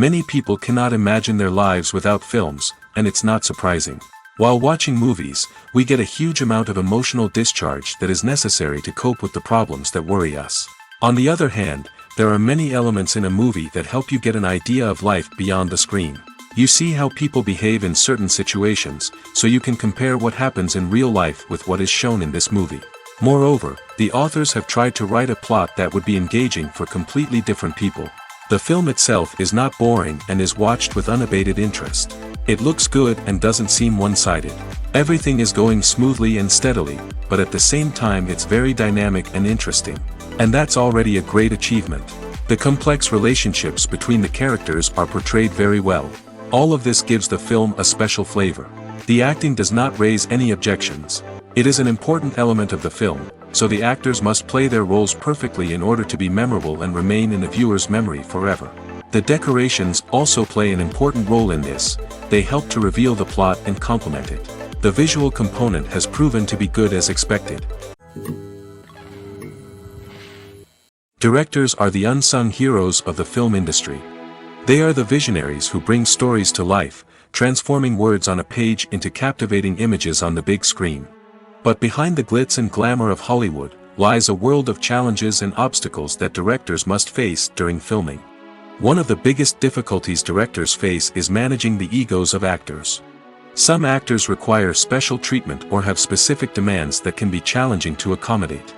Many people cannot imagine their lives without films, and it's not surprising. While watching movies, we get a huge amount of emotional discharge that is necessary to cope with the problems that worry us. On the other hand, there are many elements in a movie that help you get an idea of life beyond the screen. You see how people behave in certain situations, so you can compare what happens in real life with what is shown in this movie. Moreover, the authors have tried to write a plot that would be engaging for completely different people. The film itself is not boring and is watched with unabated interest. It looks good and doesn't seem one-sided. Everything is going smoothly and steadily, but at the same time it's very dynamic and interesting. And that's already a great achievement. The complex relationships between the characters are portrayed very well. All of this gives the film a special flavor. The acting does not raise any objections. It is an important element of the film, so the actors must play their roles perfectly in order to be memorable and remain in the viewer's memory forever. The decorations also play an important role in this. They help to reveal the plot and complement it. The visual component has proven to be good as expected. Directors are the unsung heroes of the film industry. They are the visionaries who bring stories to life, transforming words on a page into captivating images on the big screen. But behind the glitz and glamour of Hollywood, lies a world of challenges and obstacles that directors must face during filming. One of the biggest difficulties directors face is managing the egos of actors. Some actors require special treatment or have specific demands that can be challenging to accommodate.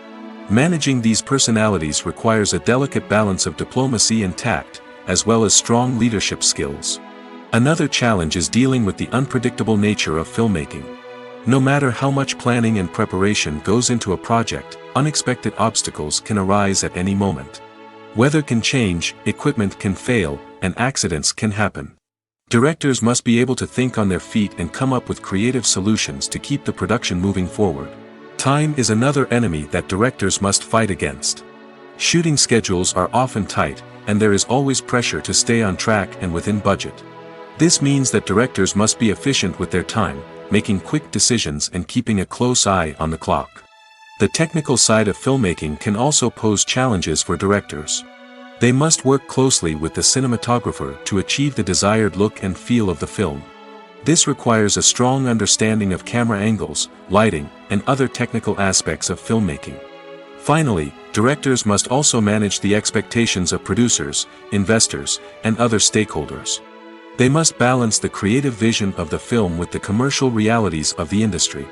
Managing these personalities requires a delicate balance of diplomacy and tact, as well as strong leadership skills. Another challenge is dealing with the unpredictable nature of filmmaking. No matter how much planning and preparation goes into a project, unexpected obstacles can arise at any moment. Weather can change, equipment can fail, and accidents can happen. Directors must be able to think on their feet and come up with creative solutions to keep the production moving forward. Time is another enemy that directors must fight against. Shooting schedules are often tight, and there is always pressure to stay on track and within budget. This means that directors must be efficient with their time, making quick decisions and keeping a close eye on the clock. The technical side of filmmaking can also pose challenges for directors. They must work closely with the cinematographer to achieve the desired look and feel of the film. This requires a strong understanding of camera angles, lighting, and other technical aspects of filmmaking. Finally, directors must also manage the expectations of producers, investors, and other stakeholders. They must balance the creative vision of the film with the commercial realities of the industry.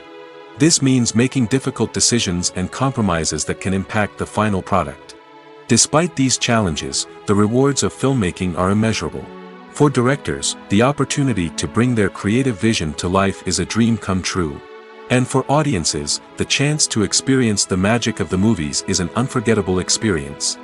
This means making difficult decisions and compromises that can impact the final product. Despite these challenges, the rewards of filmmaking are immeasurable. For directors, the opportunity to bring their creative vision to life is a dream come true. And for audiences, the chance to experience the magic of the movies is an unforgettable experience.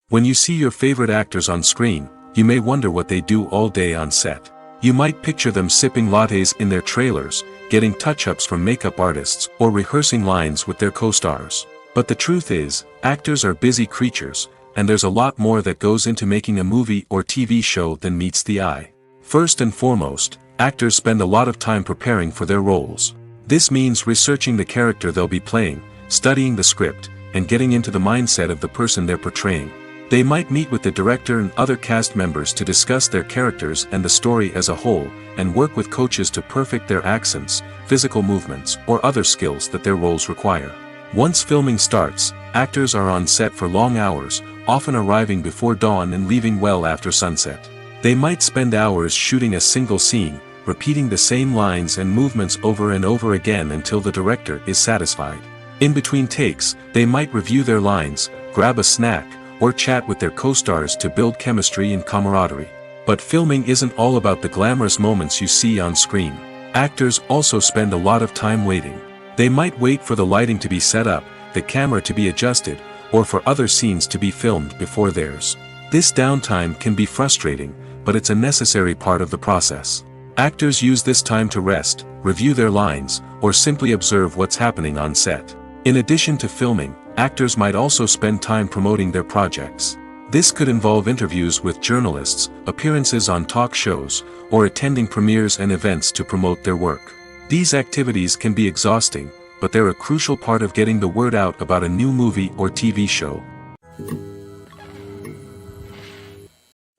When you see your favorite actors on screen, you may wonder what they do all day on set. You might picture them sipping lattes in their trailers, getting touch-ups from makeup artists, or rehearsing lines with their co-stars. But the truth is, actors are busy creatures, and there's a lot more that goes into making a movie or TV show than meets the eye. First and foremost, actors spend a lot of time preparing for their roles. This means researching the character they'll be playing, studying the script, and getting into the mindset of the person they're portraying. They might meet with the director and other cast members to discuss their characters and the story as a whole, and work with coaches to perfect their accents, physical movements, or other skills that their roles require. Once filming starts, actors are on set for long hours, often arriving before dawn and leaving well after sunset. They might spend hours shooting a single scene, repeating the same lines and movements over and over again until the director is satisfied. In between takes, they might review their lines, grab a snack, or chat with their co-stars to build chemistry and camaraderie. But filming isn't all about the glamorous moments you see on screen. Actors also spend a lot of time waiting. They might wait for the lighting to be set up, the camera to be adjusted, or for other scenes to be filmed before theirs. This downtime can be frustrating, but it's a necessary part of the process. Actors use this time to rest, review their lines, or simply observe what's happening on set. In addition to filming, actors might also spend time promoting their projects. This could involve interviews with journalists, appearances on talk shows, or attending premieres and events to promote their work. These activities can be exhausting, but they're a crucial part of getting the word out about a new movie or TV show.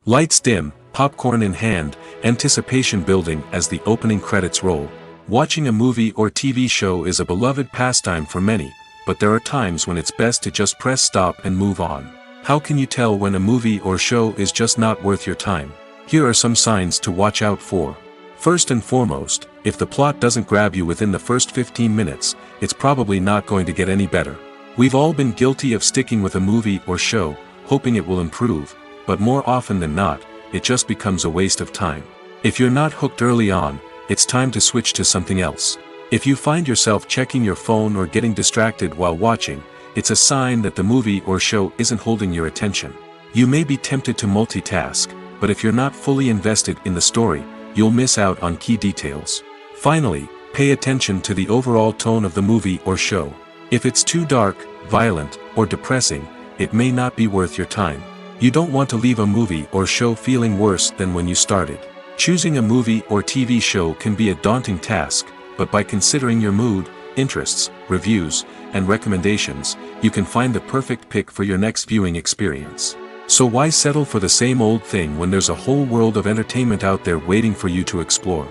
Lights dim, popcorn in hand, anticipation building as the opening credits roll. Watching a movie or TV show is a beloved pastime for many, but there are times when it's best to just press stop and move on. How can you tell when a movie or show is just not worth your time? Here are some signs to watch out for. First and foremost, if the plot doesn't grab you within the first 15 minutes, it's probably not going to get any better. We've all been guilty of sticking with a movie or show, hoping it will improve, but more often than not, it just becomes a waste of time. If you're not hooked early on, it's time to switch to something else. If you find yourself checking your phone or getting distracted while watching, it's a sign that the movie or show isn't holding your attention. You may be tempted to multitask, but if you're not fully invested in the story, you'll miss out on key details. Finally, pay attention to the overall tone of the movie or show. If it's too dark, violent, or depressing, it may not be worth your time. You don't want to leave a movie or show feeling worse than when you started. Choosing a movie or TV show can be a daunting task, but by considering your mood, interests, reviews, and recommendations, you can find the perfect pick for your next viewing experience. So why settle for the same old thing when there's a whole world of entertainment out there waiting for you to explore?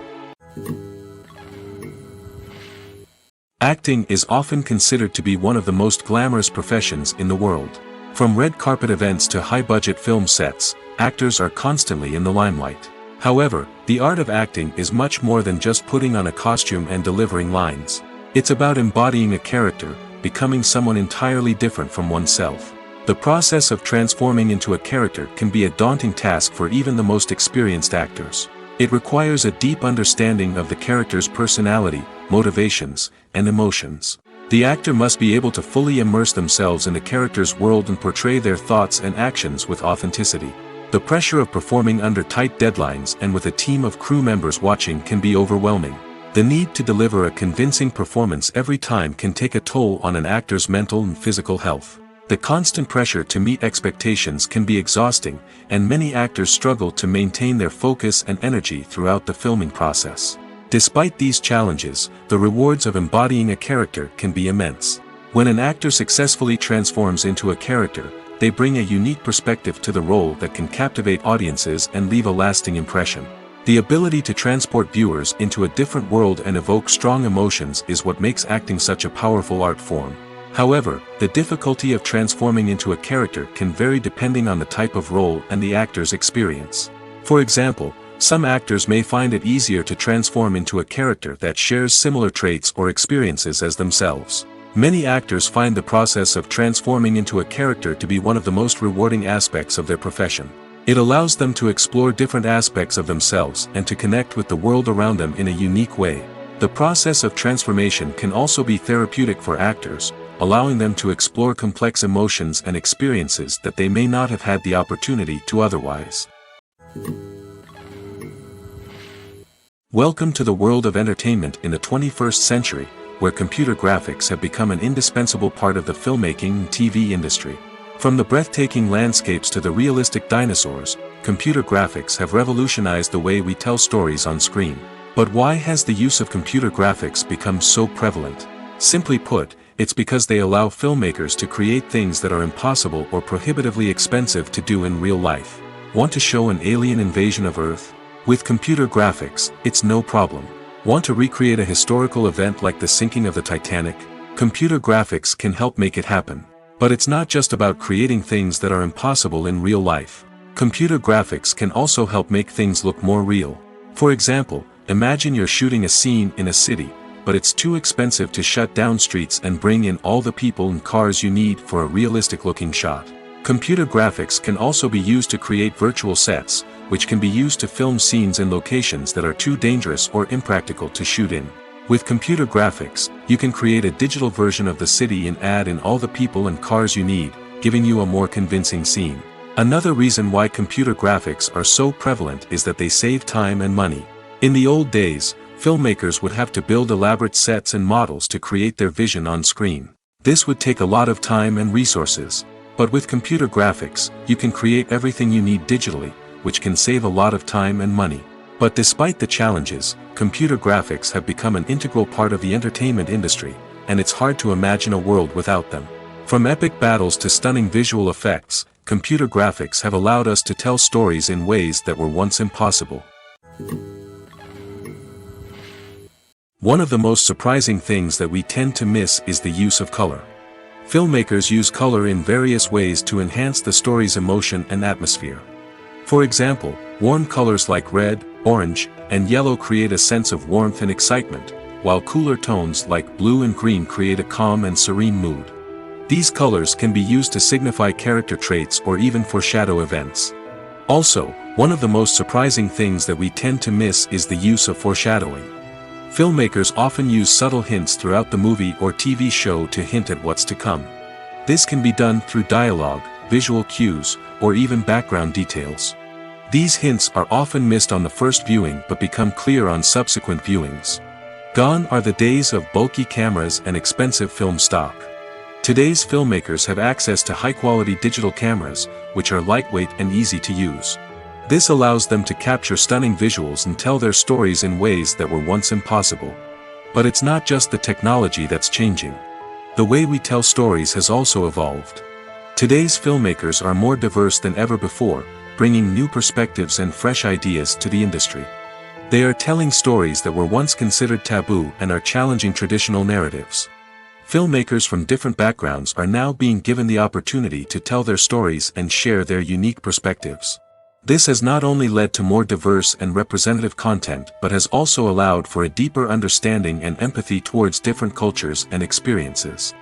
Acting is often considered to be one of the most glamorous professions in the world. From red carpet events to high-budget film sets, actors are constantly in the limelight. However, the art of acting is much more than just putting on a costume and delivering lines. It's about embodying a character, becoming someone entirely different from oneself. The process of transforming into a character can be a daunting task for even the most experienced actors. It requires a deep understanding of the character's personality, motivations, and emotions. The actor must be able to fully immerse themselves in the character's world and portray their thoughts and actions with authenticity. The pressure of performing under tight deadlines and with a team of crew members watching can be overwhelming. The need to deliver a convincing performance every time can take a toll on an actor's mental and physical health. The constant pressure to meet expectations can be exhausting, and many actors struggle to maintain their focus and energy throughout the filming process. Despite these challenges, the rewards of embodying a character can be immense. When an actor successfully transforms into a character, they bring a unique perspective to the role that can captivate audiences and leave a lasting impression. The ability to transport viewers into a different world and evoke strong emotions is what makes acting such a powerful art form. However, the difficulty of transforming into a character can vary depending on the type of role and the actor's experience. For example, some actors may find it easier to transform into a character that shares similar traits or experiences as themselves. Many actors find the process of transforming into a character to be one of the most rewarding aspects of their profession. It allows them to explore different aspects of themselves and to connect with the world around them in a unique way. The process of transformation can also be therapeutic for actors, allowing them to explore complex emotions and experiences that they may not have had the opportunity to otherwise. Welcome to the world of entertainment in the 21st century, where computer graphics have become an indispensable part of the filmmaking and TV industry. From the breathtaking landscapes to the realistic dinosaurs, computer graphics have revolutionized the way we tell stories on screen. But why has the use of computer graphics become so prevalent? Simply put, it's because they allow filmmakers to create things that are impossible or prohibitively expensive to do in real life. Want to show an alien invasion of Earth? With computer graphics, it's no problem. Want to recreate a historical event like the sinking of the Titanic? Computer graphics can help make it happen. But it's not just about creating things that are impossible in real life. Computer graphics can also help make things look more real. For example, imagine you're shooting a scene in a city, but it's too expensive to shut down streets and bring in all the people and cars you need for a realistic-looking shot. Computer graphics can also be used to create virtual sets, which can be used to film scenes in locations that are too dangerous or impractical to shoot in. With computer graphics, you can create a digital version of the city and add in all the people and cars you need, giving you a more convincing scene. Another reason why computer graphics are so prevalent is that they save time and money. In the old days, filmmakers would have to build elaborate sets and models to create their vision on screen. This would take a lot of time and resources. But with computer graphics, you can create everything you need digitally, which can save a lot of time and money. But despite the challenges, computer graphics have become an integral part of the entertainment industry, and it's hard to imagine a world without them. From epic battles to stunning visual effects, computer graphics have allowed us to tell stories in ways that were once impossible. One of the most surprising things that we tend to miss is the use of color. Filmmakers use color in various ways to enhance the story's emotion and atmosphere. For example, warm colors like red, orange, and yellow create a sense of warmth and excitement, while cooler tones like blue and green create a calm and serene mood. These colors can be used to signify character traits or even foreshadow events. Also, one of the most surprising things that we tend to miss is the use of foreshadowing. Filmmakers often use subtle hints throughout the movie or TV show to hint at what's to come. This can be done through dialogue, visual cues, or even background details. These hints are often missed on the first viewing but become clear on subsequent viewings. Gone are the days of bulky cameras and expensive film stock. Today's filmmakers have access to high-quality digital cameras, which are lightweight and easy to use. This allows them to capture stunning visuals and tell their stories in ways that were once impossible. But it's not just the technology that's changing. The way we tell stories has also evolved. Today's filmmakers are more diverse than ever before, bringing new perspectives and fresh ideas to the industry. They are telling stories that were once considered taboo and are challenging traditional narratives. Filmmakers from different backgrounds are now being given the opportunity to tell their stories and share their unique perspectives. This has not only led to more diverse and representative content but has also allowed for a deeper understanding and empathy towards different cultures and experiences.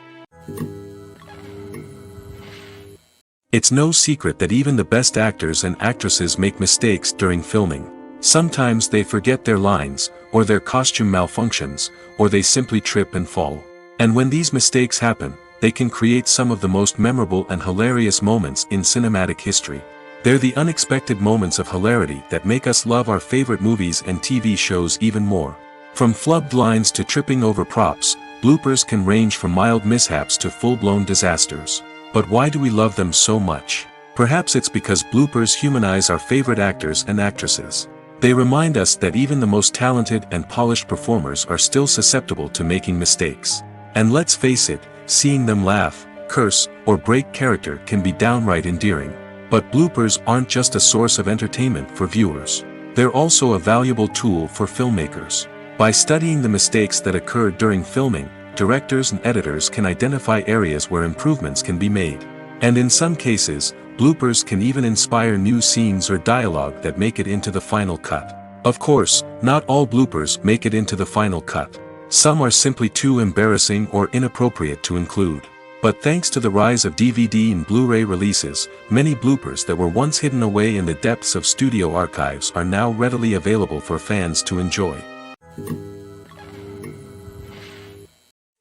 It's no secret that even the best actors and actresses make mistakes during filming. Sometimes they forget their lines, or their costume malfunctions, or they simply trip and fall. And when these mistakes happen, they can create some of the most memorable and hilarious moments in cinematic history. They're the unexpected moments of hilarity that make us love our favorite movies and TV shows even more. From flubbed lines to tripping over props, bloopers can range from mild mishaps to full-blown disasters. But why do we love them so much? Perhaps it's because bloopers humanize our favorite actors and actresses. They remind us that even the most talented and polished performers are still susceptible to making mistakes. And let's face it, seeing them laugh, curse, or break character can be downright endearing. But bloopers aren't just a source of entertainment for viewers. They're also a valuable tool for filmmakers. By studying the mistakes that occur during filming, directors and editors can identify areas where improvements can be made. And in some cases, bloopers can even inspire new scenes or dialogue that make it into the final cut. Of course, not all bloopers make it into the final cut. Some are simply too embarrassing or inappropriate to include. But thanks to the rise of DVD and Blu-ray releases, many bloopers that were once hidden away in the depths of studio archives are now readily available for fans to enjoy.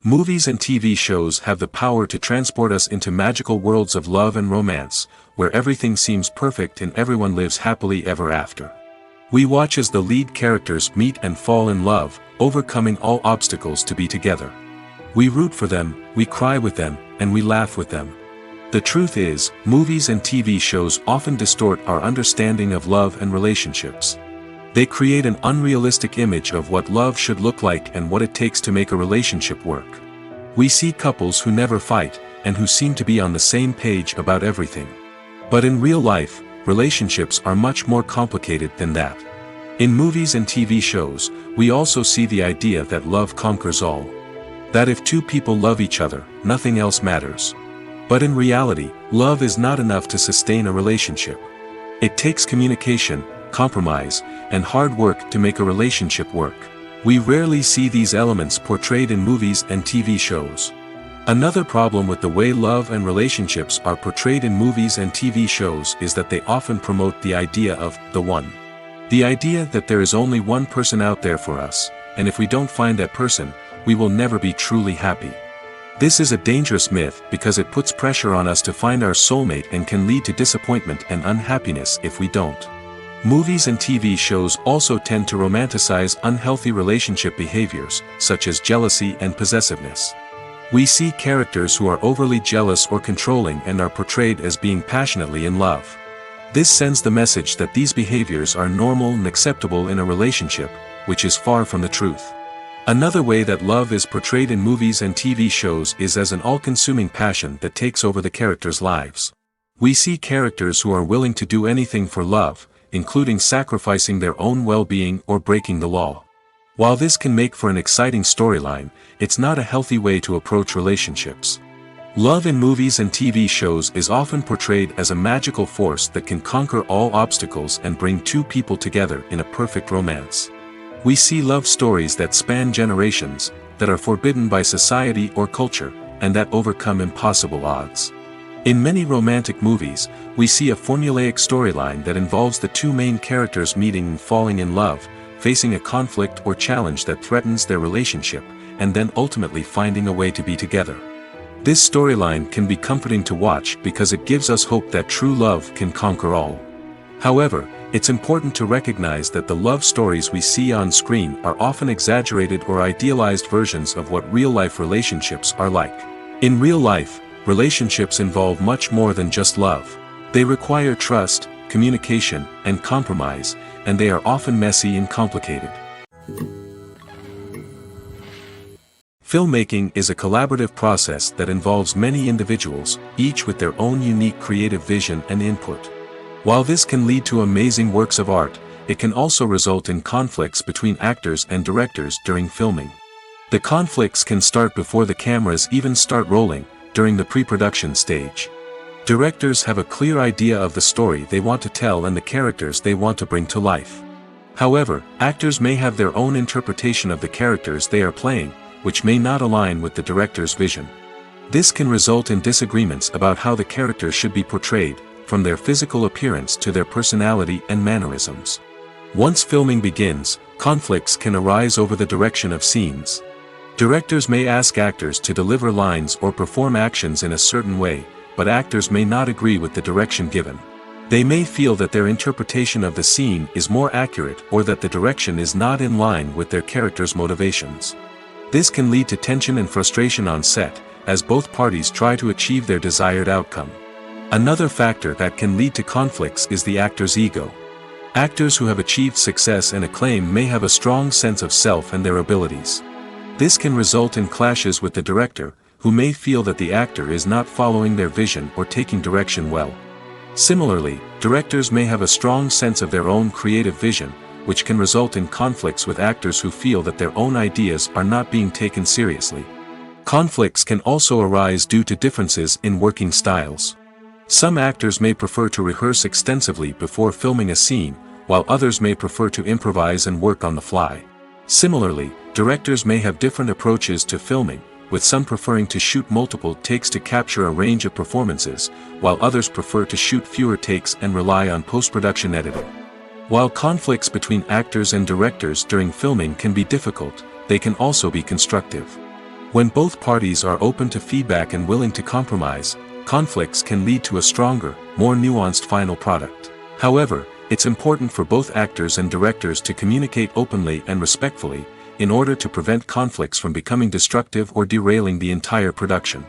Movies and TV shows have the power to transport us into magical worlds of love and romance, where everything seems perfect and everyone lives happily ever after. We watch as the lead characters meet and fall in love, overcoming all obstacles to be together. We root for them, we cry with them, and we laugh with them. The truth is, movies and TV shows often distort our understanding of love and relationships. They create an unrealistic image of what love should look like and what it takes to make a relationship work. We see couples who never fight, and who seem to be on the same page about everything. But in real life, relationships are much more complicated than that. In movies and TV shows, we also see the idea that love conquers all. That if two people love each other, nothing else matters. But in reality, love is not enough to sustain a relationship. It takes communication, compromise, and hard work to make a relationship work. We rarely see these elements portrayed in movies and TV shows. Another problem with the way love and relationships are portrayed in movies and TV shows is that they often promote the idea of the one. The idea that there is only one person out there for us, and if we don't find that person, we will never be truly happy. This is a dangerous myth because it puts pressure on us to find our soulmate and can lead to disappointment and unhappiness if we don't. Movies and TV shows also tend to romanticize unhealthy relationship behaviors, such as jealousy and possessiveness. We see characters who are overly jealous or controlling and are portrayed as being passionately in love. This sends the message that these behaviors are normal and acceptable in a relationship, which is far from the truth. Another way that love is portrayed in movies and TV shows is as an all-consuming passion that takes over the characters' lives. We see characters who are willing to do anything for love, including sacrificing their own well-being or breaking the law. While this can make for an exciting storyline, it's not a healthy way to approach relationships. Love in movies and TV shows is often portrayed as a magical force that can conquer all obstacles and bring two people together in a perfect romance. We see love stories that span generations, that are forbidden by society or culture, and that overcome impossible odds. In many romantic movies, we see a formulaic storyline that involves the two main characters meeting and falling in love, facing a conflict or challenge that threatens their relationship, and then ultimately finding a way to be together. This storyline can be comforting to watch because it gives us hope that true love can conquer all. However, it's important to recognize that the love stories we see on screen are often exaggerated or idealized versions of what real-life relationships are like. In real life, relationships involve much more than just love. They require trust, communication, and compromise, and they are often messy and complicated. Filmmaking is a collaborative process that involves many individuals, each with their own unique creative vision and input. While this can lead to amazing works of art, it can also result in conflicts between actors and directors during filming. The conflicts can start before the cameras even start rolling, during the pre-production stage. Directors have a clear idea of the story they want to tell and the characters they want to bring to life. However, actors may have their own interpretation of the characters they are playing, which may not align with the director's vision. This can result in disagreements about how the characters should be portrayed, from their physical appearance to their personality and mannerisms. Once filming begins, conflicts can arise over the direction of scenes. Directors may ask actors to deliver lines or perform actions in a certain way, but actors may not agree with the direction given. They may feel that their interpretation of the scene is more accurate or that the direction is not in line with their character's motivations. This can lead to tension and frustration on set, as both parties try to achieve their desired outcome. Another factor that can lead to conflicts is the actor's ego. Actors who have achieved success and acclaim may have a strong sense of self and their abilities. This can result in clashes with the director, who may feel that the actor is not following their vision or taking direction well. Similarly, directors may have a strong sense of their own creative vision, which can result in conflicts with actors who feel that their own ideas are not being taken seriously. Conflicts can also arise due to differences in working styles. Some actors may prefer to rehearse extensively before filming a scene, while others may prefer to improvise and work on the fly. Similarly, directors may have different approaches to filming, with some preferring to shoot multiple takes to capture a range of performances, while others prefer to shoot fewer takes and rely on post-production editing. While conflicts between actors and directors during filming can be difficult, they can also be constructive. When both parties are open to feedback and willing to compromise, conflicts can lead to a stronger, more nuanced final product. However, it's important for both actors and directors to communicate openly and respectfully, in order to prevent conflicts from becoming destructive or derailing the entire production.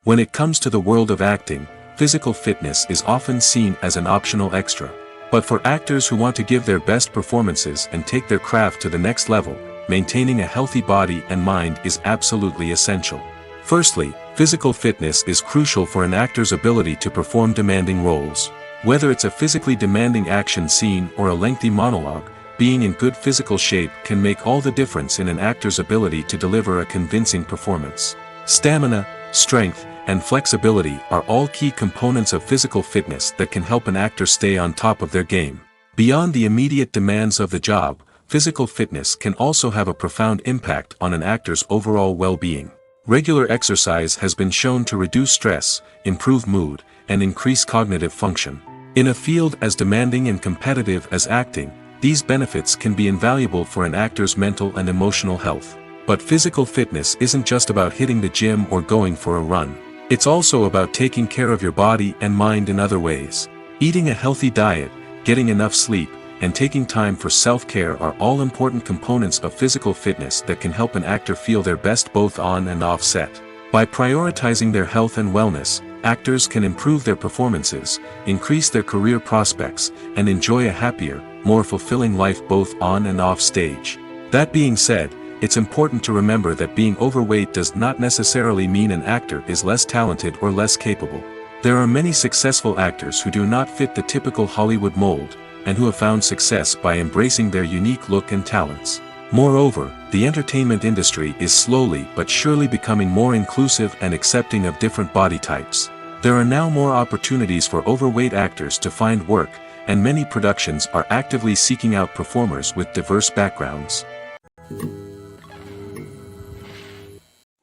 When it comes to the world of acting, physical fitness is often seen as an optional extra. But for actors who want to give their best performances and take their craft to the next level, maintaining a healthy body and mind is absolutely essential. Firstly, physical fitness is crucial for an actor's ability to perform demanding roles. Whether it's a physically demanding action scene or a lengthy monologue, being in good physical shape can make all the difference in an actor's ability to deliver a convincing performance. Stamina, strength, and flexibility are all key components of physical fitness that can help an actor stay on top of their game. Beyond the immediate demands of the job, physical fitness can also have a profound impact on an actor's overall well-being. Regular exercise has been shown to reduce stress, improve mood, and increase cognitive function. In a field as demanding and competitive as acting, these benefits can be invaluable for an actor's mental and emotional health. But physical fitness isn't just about hitting the gym or going for a run. It's also about taking care of your body and mind in other ways. Eating a healthy diet, getting enough sleep, and taking time for self-care are all important components of physical fitness that can help an actor feel their best both on and off set. By prioritizing their health and wellness, actors can improve their performances, increase their career prospects, and enjoy a happier, more fulfilling life both on and off stage. That being said, it's important to remember that being overweight does not necessarily mean an actor is less talented or less capable. There are many successful actors who do not fit the typical Hollywood mold, and who have found success by embracing their unique look and talents. Moreover, the entertainment industry is slowly but surely becoming more inclusive and accepting of different body types. There are now more opportunities for overweight actors to find work, and many productions are actively seeking out performers with diverse backgrounds.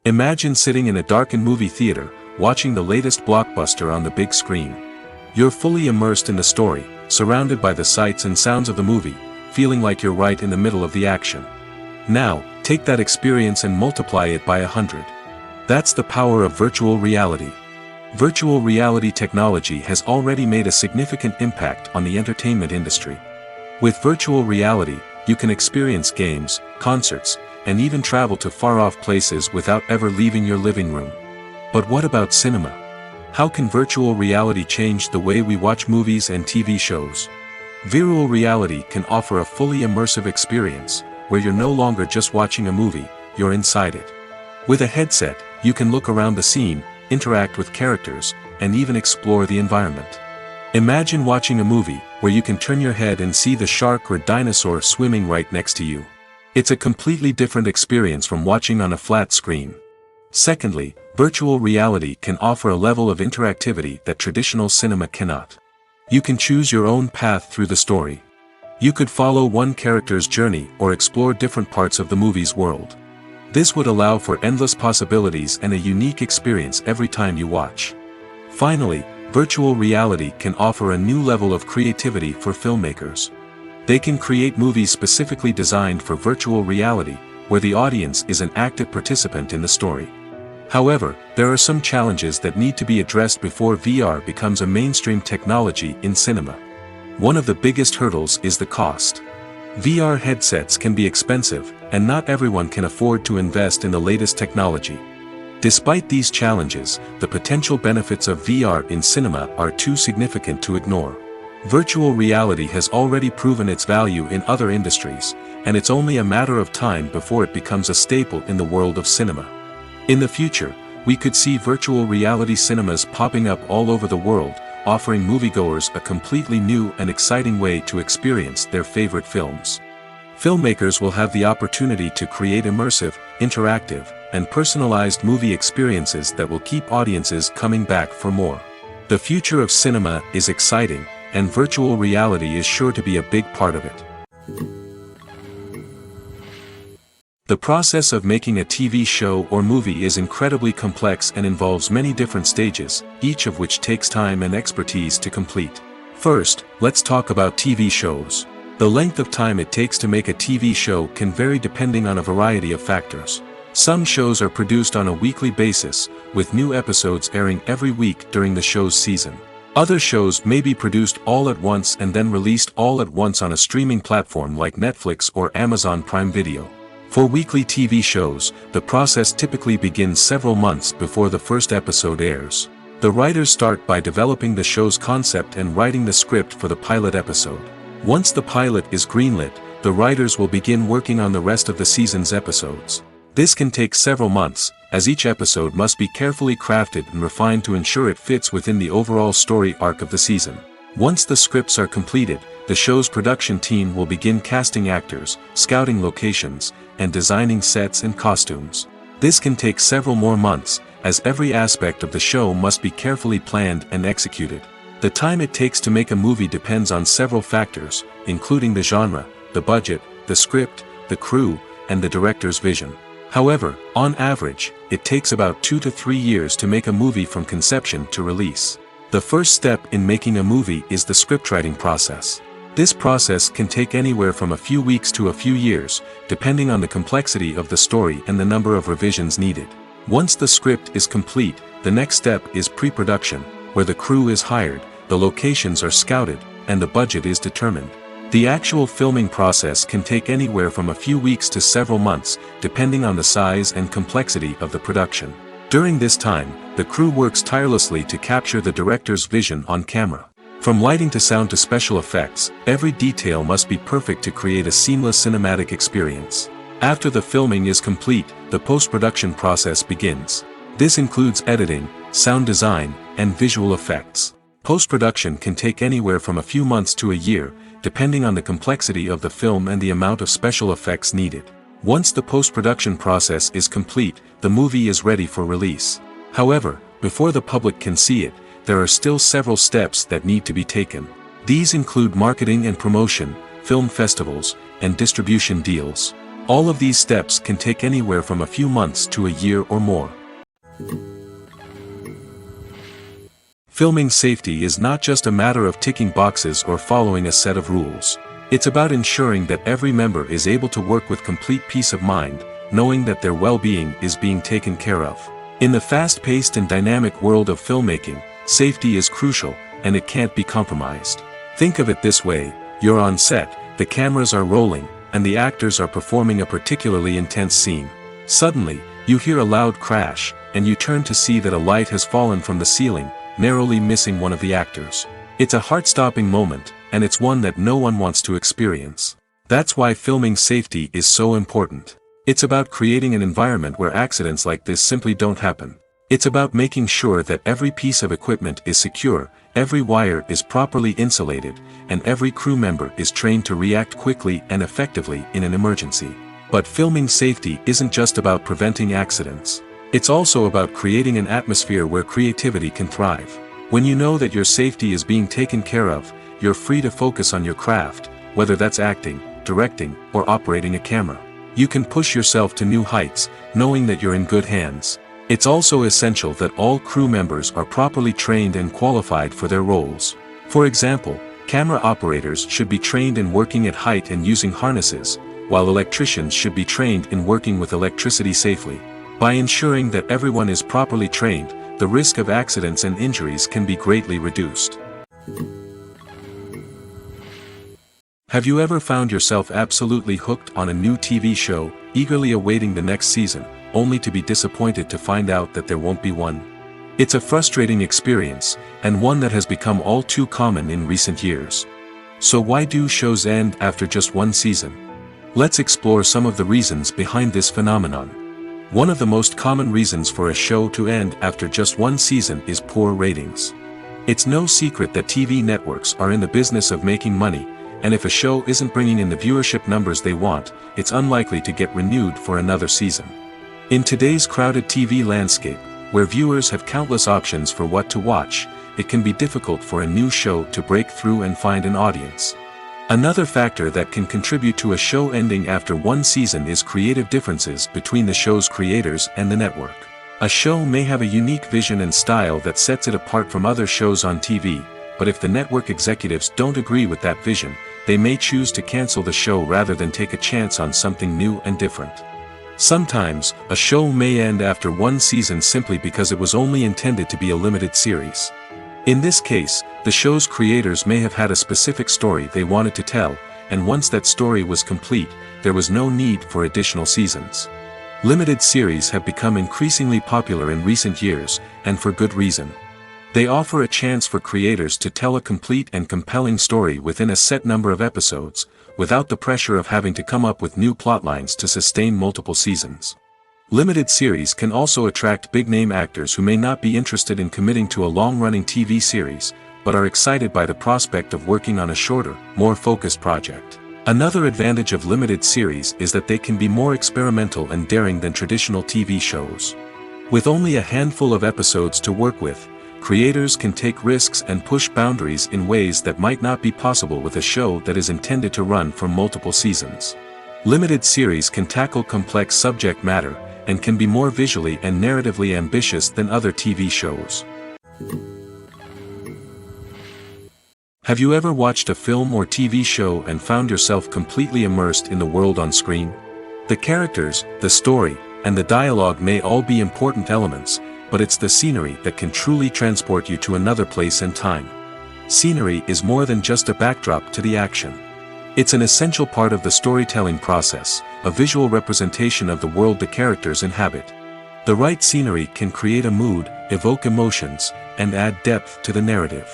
Imagine sitting in a darkened movie theater, watching the latest blockbuster on the big screen. You're fully immersed in the story, surrounded by the sights and sounds of the movie, feeling like you're right in the middle of the action. Now, take that experience and multiply it by 100. That's the power of virtual reality. Virtual reality technology has already made a significant impact on the entertainment industry. With virtual reality, you can experience games, concerts, and even travel to far-off places without ever leaving your living room. But what about cinema? How can virtual reality change the way we watch movies and TV shows? Virtual reality can offer a fully immersive experience, where you're no longer just watching a movie, you're inside it. With a headset, you can look around the scene, interact with characters, and even explore the environment. Imagine watching a movie, where you can turn your head and see the shark or dinosaur swimming right next to you. It's a completely different experience from watching on a flat screen. Secondly, virtual reality can offer a level of interactivity that traditional cinema cannot. You can choose your own path through the story. You could follow one character's journey or explore different parts of the movie's world. This would allow for endless possibilities and a unique experience every time you watch. Finally, virtual reality can offer a new level of creativity for filmmakers. They can create movies specifically designed for virtual reality, where the audience is an active participant in the story. However, there are some challenges that need to be addressed before VR becomes a mainstream technology in cinema. One of the biggest hurdles is the cost. VR headsets can be expensive, and not everyone can afford to invest in the latest technology. Despite these challenges, the potential benefits of VR in cinema are too significant to ignore. Virtual reality has already proven its value in other industries, and it's only a matter of time before it becomes a staple in the world of cinema. In the future, we could see virtual reality cinemas popping up all over the world, offering moviegoers a completely new and exciting way to experience their favorite films. Filmmakers will have the opportunity to create immersive, interactive, and personalized movie experiences that will keep audiences coming back for more. The future of cinema is exciting, and virtual reality is sure to be a big part of it. The process of making a TV show or movie is incredibly complex and involves many different stages, each of which takes time and expertise to complete. First, let's talk about TV shows. The length of time it takes to make a TV show can vary depending on a variety of factors. Some shows are produced on a weekly basis, with new episodes airing every week during the show's season. Other shows may be produced all at once and then released all at once on a streaming platform like Netflix or Amazon Prime Video. For weekly TV shows, the process typically begins several months before the first episode airs. The writers start by developing the show's concept and writing the script for the pilot episode. Once the pilot is greenlit, the writers will begin working on the rest of the season's episodes. This can take several months, as each episode must be carefully crafted and refined to ensure it fits within the overall story arc of the season. Once the scripts are completed, the show's production team will begin casting actors, scouting locations, and designing sets and costumes. This can take several more months, as every aspect of the show must be carefully planned and executed. The time it takes to make a movie depends on several factors, including the genre, the budget, the script, the crew, and the director's vision. However, on average, it takes about 2 to 3 years to make a movie from conception to release. The first step in making a movie is the scriptwriting process. This process can take anywhere from a few weeks to a few years, depending on the complexity of the story and the number of revisions needed. Once the script is complete, the next step is pre-production, where the crew is hired, the locations are scouted, and the budget is determined. The actual filming process can take anywhere from a few weeks to several months, depending on the size and complexity of the production. During this time, the crew works tirelessly to capture the director's vision on camera. From lighting to sound to special effects, every detail must be perfect to create a seamless cinematic experience. After the filming is complete, the post-production process begins. This includes editing, sound design, and visual effects. Post-production can take anywhere from a few months to a year, depending on the complexity of the film and the amount of special effects needed. Once the post-production process is complete, the movie is ready for release. However, before the public can see it, there are still several steps that need to be taken. These include marketing and promotion, film festivals, and distribution deals. All of these steps can take anywhere from a few months to a year or more. Filming safety is not just a matter of ticking boxes or following a set of rules. It's about ensuring that every member is able to work with complete peace of mind, knowing that their well-being is being taken care of. In the fast-paced and dynamic world of filmmaking, safety is crucial, and it can't be compromised. Think of it this way: you're on set, the cameras are rolling, and the actors are performing a particularly intense scene. Suddenly, you hear a loud crash, and you turn to see that a light has fallen from the ceiling, narrowly missing one of the actors. It's a heart-stopping moment, and it's one that no one wants to experience. That's why filming safety is so important. It's about creating an environment where accidents like this simply don't happen. It's about making sure that every piece of equipment is secure, every wire is properly insulated, and every crew member is trained to react quickly and effectively in an emergency. But filming safety isn't just about preventing accidents. It's also about creating an atmosphere where creativity can thrive. When you know that your safety is being taken care of, you're free to focus on your craft, whether that's acting, directing, or operating a camera. You can push yourself to new heights, knowing that you're in good hands. It's also essential that all crew members are properly trained and qualified for their roles. For example, camera operators should be trained in working at height and using harnesses, while electricians should be trained in working with electricity safely. By ensuring that everyone is properly trained, the risk of accidents and injuries can be greatly reduced. Have you ever found yourself absolutely hooked on a new TV show, eagerly awaiting the next season, only to be disappointed to find out that there won't be one? It's a frustrating experience, and one that has become all too common in recent years. So why do shows end after just one season? Let's explore some of the reasons behind this phenomenon. One of the most common reasons for a show to end after just one season is poor ratings. It's no secret that TV networks are in the business of making money, and if a show isn't bringing in the viewership numbers they want, it's unlikely to get renewed for another season. In today's crowded TV landscape, where viewers have countless options for what to watch, it can be difficult for a new show to break through and find an audience. Another factor that can contribute to a show ending after one season is creative differences between the show's creators and the network. A show may have a unique vision and style that sets it apart from other shows on TV, but if the network executives don't agree with that vision, they may choose to cancel the show rather than take a chance on something new and different. Sometimes, a show may end after one season simply because it was only intended to be a limited series. In this case, the show's creators may have had a specific story they wanted to tell, and once that story was complete, there was no need for additional seasons. Limited series have become increasingly popular in recent years, and for good reason. They offer a chance for creators to tell a complete and compelling story within a set number of episodes, without the pressure of having to come up with new plotlines to sustain multiple seasons. Limited series can also attract big-name actors who may not be interested in committing to a long-running TV series, but are excited by the prospect of working on a shorter, more focused project. Another advantage of limited series is that they can be more experimental and daring than traditional TV shows. With only a handful of episodes to work with, creators can take risks and push boundaries in ways that might not be possible with a show that is intended to run for multiple seasons. Limited series can tackle complex subject matter, and can be more visually and narratively ambitious than other TV shows. Have you ever watched a film or TV show and found yourself completely immersed in the world on screen? The characters, the story, and the dialogue may all be important elements, but it's the scenery that can truly transport you to another place and time. Scenery is more than just a backdrop to the action. It's an essential part of the storytelling process, a visual representation of the world the characters inhabit. The right scenery can create a mood, evoke emotions, and add depth to the narrative.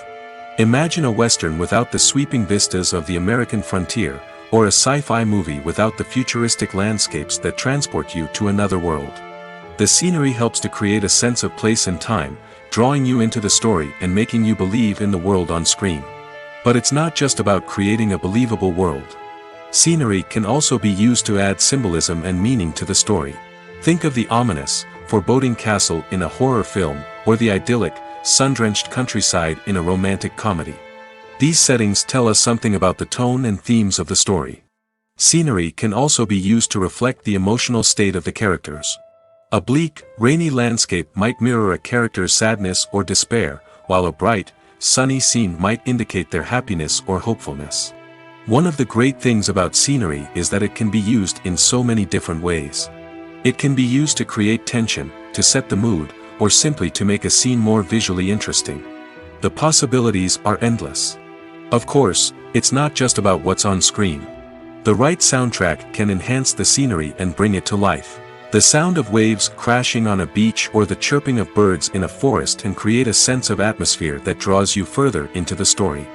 Imagine a western without the sweeping vistas of the American frontier, or a sci-fi movie without the futuristic landscapes that transport you to another world. The scenery helps to create a sense of place and time, drawing you into the story and making you believe in the world on screen. But it's not just about creating a believable world. Scenery can also be used to add symbolism and meaning to the story. Think of the ominous, foreboding castle in a horror film, or the idyllic, sun-drenched countryside in a romantic comedy. These settings tell us something about the tone and themes of the story. Scenery can also be used to reflect the emotional state of the characters. A bleak, rainy landscape might mirror a character's sadness or despair, while a bright, sunny scene might indicate their happiness or hopefulness. One of the great things about scenery is that it can be used in so many different ways. It can be used to create tension, to set the mood, or simply to make a scene more visually interesting. The possibilities are endless. Of course, it's not just about what's on screen. The right soundtrack can enhance the scenery and bring it to life. The sound of waves crashing on a beach or the chirping of birds in a forest can create a sense of atmosphere that draws you further into the story.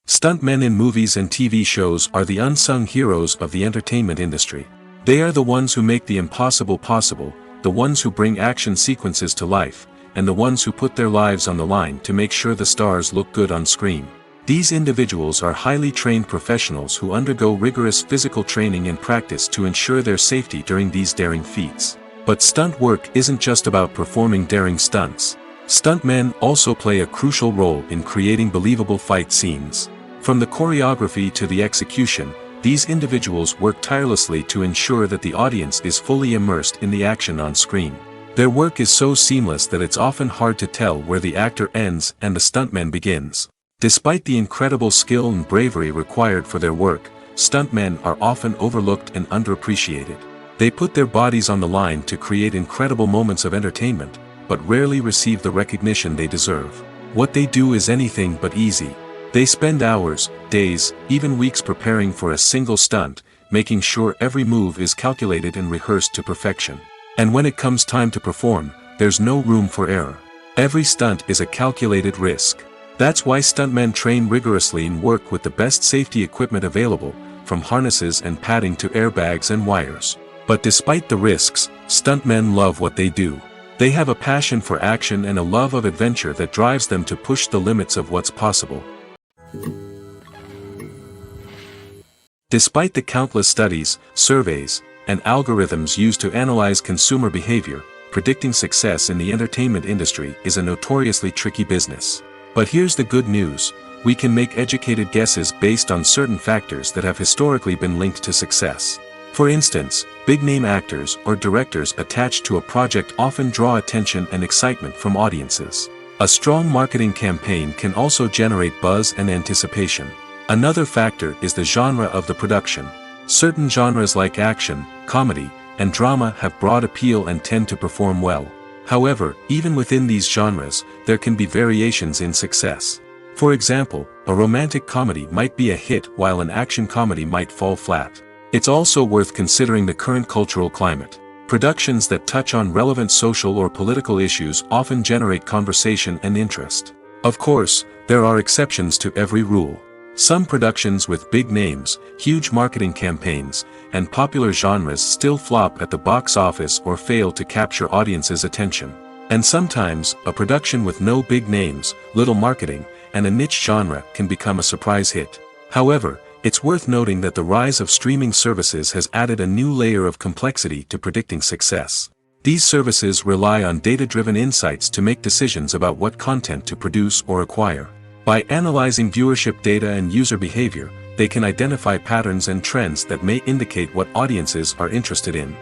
Stuntmen in movies and TV shows are the unsung heroes of the entertainment industry. They are the ones who make the impossible possible, the ones who bring action sequences to life, and the ones who put their lives on the line to make sure the stars look good on screen. These individuals are highly trained professionals who undergo rigorous physical training and practice to ensure their safety during these daring feats. But stunt work isn't just about performing daring stunts. Stuntmen also play a crucial role in creating believable fight scenes. From the choreography to the execution, these individuals work tirelessly to ensure that the audience is fully immersed in the action on screen. Their work is so seamless that it's often hard to tell where the actor ends and the stuntman begins. Despite the incredible skill and bravery required for their work, stuntmen are often overlooked and underappreciated. They put their bodies on the line to create incredible moments of entertainment, but rarely receive the recognition they deserve. What they do is anything but easy. They spend hours, days, even weeks preparing for a single stunt, making sure every move is calculated and rehearsed to perfection. And when it comes time to perform, there's no room for error. Every stunt is a calculated risk. That's why stuntmen train rigorously and work with the best safety equipment available, from harnesses and padding to airbags and wires. But despite the risks, stuntmen love what they do. They have a passion for action and a love of adventure that drives them to push the limits of what's possible. Despite the countless studies, surveys, and algorithms used to analyze consumer behavior, predicting success in the entertainment industry is a notoriously tricky business. But here's the good news: we can make educated guesses based on certain factors that have historically been linked to success. For instance, big-name actors or directors attached to a project often draw attention and excitement from audiences. A strong marketing campaign can also generate buzz and anticipation. Another factor is the genre of the production. Certain genres like action, comedy, and drama have broad appeal and tend to perform well. However, even within these genres, there can be variations in success. For example, a romantic comedy might be a hit while an action comedy might fall flat. It's also worth considering the current cultural climate. Productions that touch on relevant social or political issues often generate conversation and interest. Of course, there are exceptions to every rule. Some productions with big names, huge marketing campaigns, and popular genres still flop at the box office or fail to capture audiences' attention. And sometimes, a production with no big names, little marketing, and a niche genre can become a surprise hit. However, it's worth noting that the rise of streaming services has added a new layer of complexity to predicting success. These services rely on data-driven insights to make decisions about what content to produce or acquire. By analyzing viewership data and user behavior, they can identify patterns and trends that may indicate what audiences are interested in.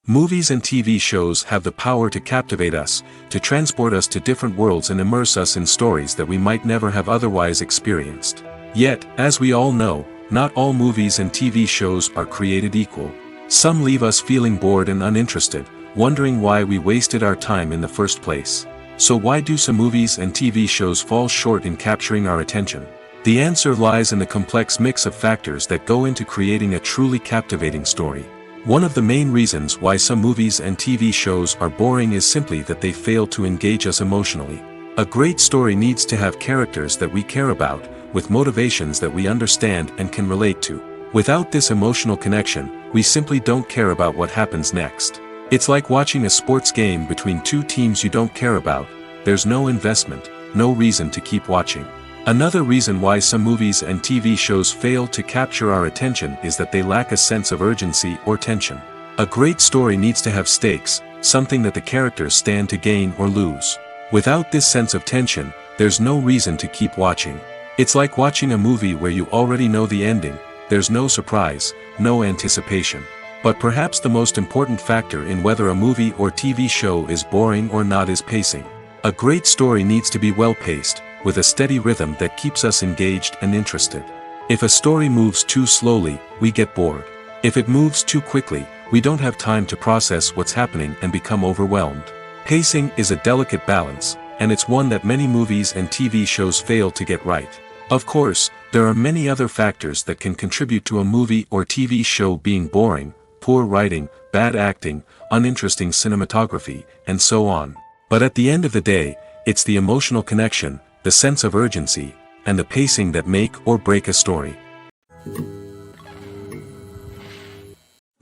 Movies and TV shows have the power to captivate us, to transport us to different worlds and immerse us in stories that we might never have otherwise experienced. Yet, as we all know, not all movies and TV shows are created equal. Some leave us feeling bored and uninterested, wondering why we wasted our time in the first place. So why do some movies and TV shows fall short in capturing our attention? The answer lies in the complex mix of factors that go into creating a truly captivating story. One of the main reasons why some movies and TV shows are boring is simply that they fail to engage us emotionally. A great story needs to have characters that we care about, with motivations that we understand and can relate to. Without this emotional connection, we simply don't care about what happens next. It's like watching a sports game between two teams you don't care about. There's no investment, no reason to keep watching. Another reason why some movies and TV shows fail to capture our attention is that they lack a sense of urgency or tension. A great story needs to have stakes, something that the characters stand to gain or lose. Without this sense of tension, there's no reason to keep watching. It's like watching a movie where you already know the ending. There's no surprise, no anticipation. But perhaps the most important factor in whether a movie or TV show is boring or not is pacing. A great story needs to be well-paced, with a steady rhythm that keeps us engaged and interested. If a story moves too slowly, we get bored. If it moves too quickly, we don't have time to process what's happening and become overwhelmed. Pacing is a delicate balance, and it's one that many movies and TV shows fail to get right. Of course, there are many other factors that can contribute to a movie or TV show being boring: poor writing, bad acting, uninteresting cinematography, and so on. But at the end of the day, it's the emotional connection, the sense of urgency, and the pacing that make or break a story.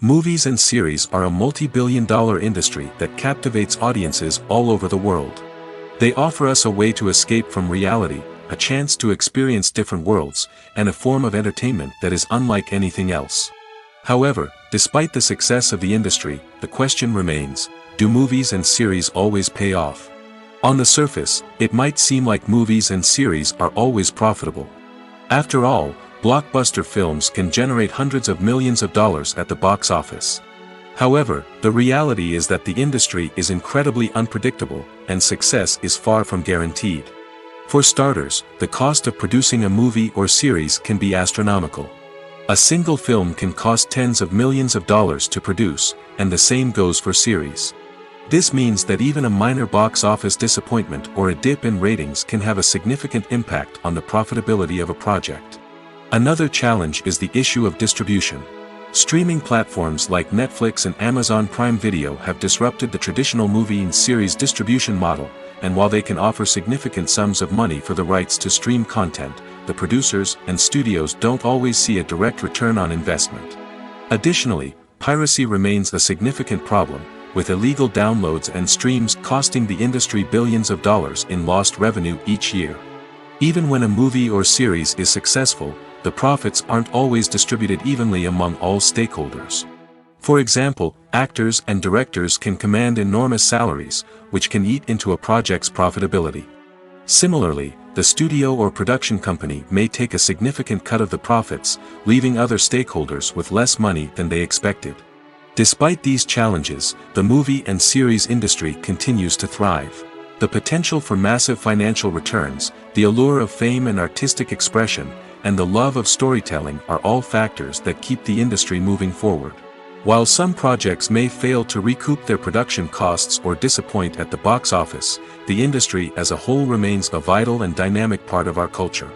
Movies and series are a multi-billion-dollar industry that captivates audiences all over the world. They offer us a way to escape from reality, a chance to experience different worlds, and a form of entertainment that is unlike anything else. However, despite the success of the industry, the question remains: do movies and series always pay off? On the surface, it might seem like movies and series are always profitable. After all, blockbuster films can generate hundreds of millions of dollars at the box office. However, the reality is that the industry is incredibly unpredictable, and success is far from guaranteed. For starters, the cost of producing a movie or series can be astronomical. A single film can cost tens of millions of dollars to produce, and the same goes for series. This means that even a minor box office disappointment or a dip in ratings can have a significant impact on the profitability of a project. Another challenge is the issue of distribution. Streaming platforms like Netflix and Amazon Prime Video have disrupted the traditional movie and series distribution model, and while they can offer significant sums of money for the rights to stream content, the producers and studios don't always see a direct return on investment. Additionally, piracy remains a significant problem, with illegal downloads and streams costing the industry billions of dollars in lost revenue each year. Even when a movie or series is successful, the profits aren't always distributed evenly among all stakeholders. For example, actors and directors can command enormous salaries, which can eat into a project's profitability. Similarly, the studio or production company may take a significant cut of the profits, leaving other stakeholders with less money than they expected. Despite these challenges, the movie and series industry continues to thrive. The potential for massive financial returns, the allure of fame and artistic expression, and the love of storytelling are all factors that keep the industry moving forward. While some projects may fail to recoup their production costs or disappoint at the box office, the industry as a whole remains a vital and dynamic part of our culture.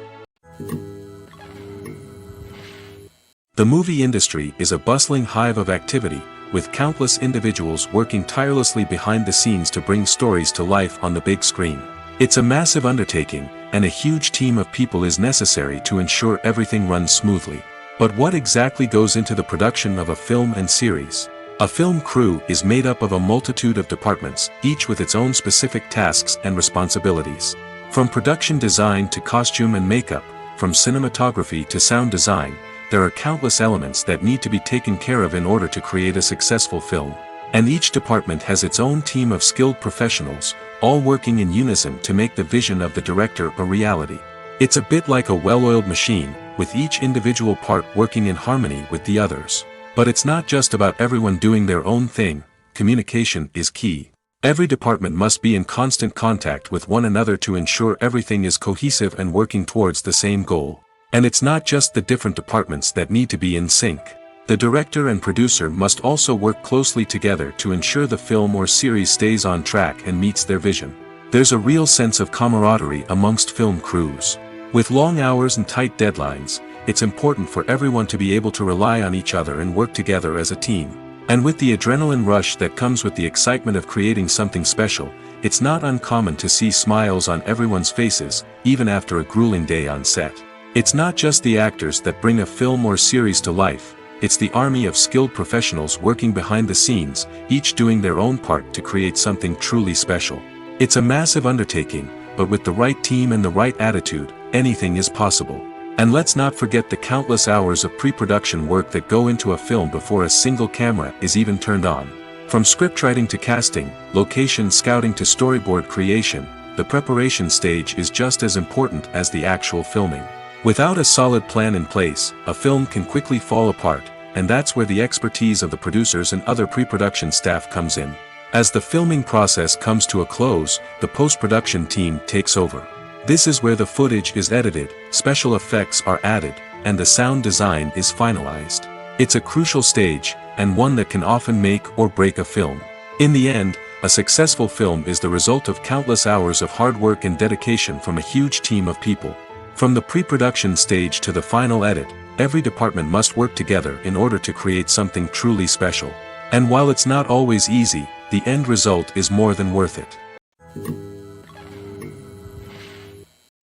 The movie industry is a bustling hive of activity, with countless individuals working tirelessly behind the scenes to bring stories to life on the big screen. It's a massive undertaking, and a huge team of people is necessary to ensure everything runs smoothly. But what exactly goes into the production of a film and series? A film crew is made up of a multitude of departments, each with its own specific tasks and responsibilities. From production design to costume and makeup, from cinematography to sound design, there are countless elements that need to be taken care of in order to create a successful film. And each department has its own team of skilled professionals, all working in unison to make the vision of the director a reality. It's a bit like a well-oiled machine, with each individual part working in harmony with the others. But it's not just about everyone doing their own thing. Communication is key. Every department must be in constant contact with one another to ensure everything is cohesive and working towards the same goal. And it's not just the different departments that need to be in sync. The director and producer must also work closely together to ensure the film or series stays on track and meets their vision. There's a real sense of camaraderie amongst film crews. With long hours and tight deadlines, it's important for everyone to be able to rely on each other and work together as a team. And with the adrenaline rush that comes with the excitement of creating something special, it's not uncommon to see smiles on everyone's faces, even after a grueling day on set. It's not just the actors that bring a film or series to life, it's the army of skilled professionals working behind the scenes, each doing their own part to create something truly special. It's a massive undertaking, but with the right team and the right attitude, anything is possible. And let's not forget the countless hours of pre-production work that go into a film before a single camera is even turned on. From scriptwriting to casting, location scouting to storyboard creation, the preparation stage is just as important as the actual filming. Without a solid plan in place, a film can quickly fall apart, and that's where the expertise of the producers and other pre-production staff comes in. As the filming process comes to a close, the post-production team takes over. This is where the footage is edited, special effects are added, and the sound design is finalized. It's a crucial stage, and one that can often make or break a film. In the end, a successful film is the result of countless hours of hard work and dedication from a huge team of people. From the pre-production stage to the final edit, every department must work together in order to create something truly special. And while it's not always easy, the end result is more than worth it.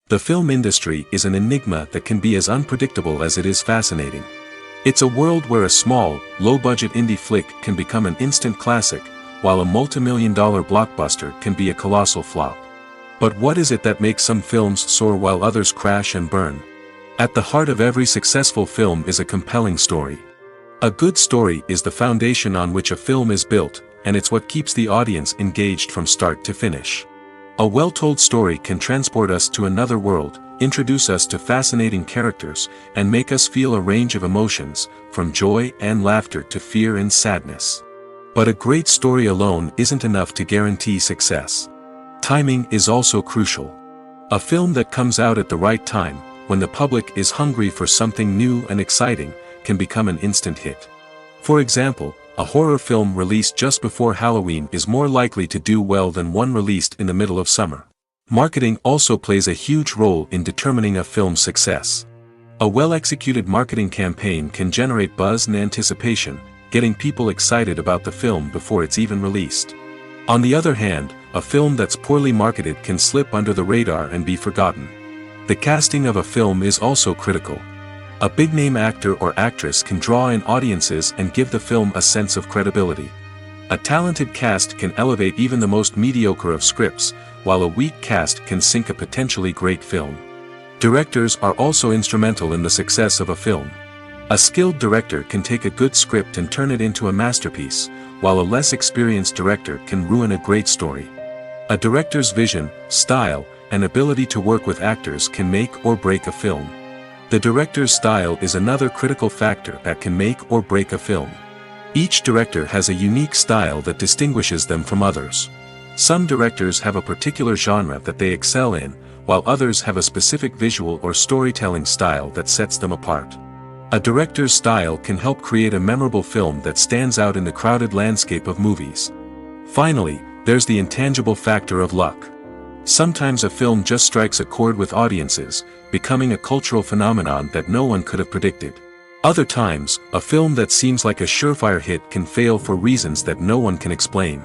The film industry is an enigma that can be as unpredictable as it is fascinating. It's a world where a small, low-budget indie flick can become an instant classic, while a multi-million-dollar blockbuster can be a colossal flop. But what is it that makes some films soar while others crash and burn? At the heart of every successful film is a compelling story. A good story is the foundation on which a film is built, and it's what keeps the audience engaged from start to finish. A well-told story can transport us to another world, introduce us to fascinating characters, and make us feel a range of emotions, from joy and laughter to fear and sadness. But a great story alone isn't enough to guarantee success. Timing is also crucial. A film that comes out at the right time, when the public is hungry for something new and exciting, can become an instant hit. For example, a horror film released just before Halloween is more likely to do well than one released in the middle of summer. Marketing also plays a huge role in determining a film's success. A well-executed marketing campaign can generate buzz and anticipation, getting people excited about the film before it's even released. On the other hand, a film that's poorly marketed can slip under the radar and be forgotten. The casting of a film is also critical. A big-name actor or actress can draw in audiences and give the film a sense of credibility. A talented cast can elevate even the most mediocre of scripts, while a weak cast can sink a potentially great film. Directors are also instrumental in the success of a film. A skilled director can take a good script and turn it into a masterpiece, while a less experienced director can ruin a great story. A director's vision, style, and ability to work with actors can make or break a film. The director's style is another critical factor that can make or break a film. Each director has a unique style that distinguishes them from others. Some directors have a particular genre that they excel in, while others have a specific visual or storytelling style that sets them apart. A director's style can help create a memorable film that stands out in the crowded landscape of movies. Finally, there's the intangible factor of luck. Sometimes a film just strikes a chord with audiences, becoming a cultural phenomenon that no one could have predicted. Other times, a film that seems like a surefire hit can fail for reasons that no one can explain.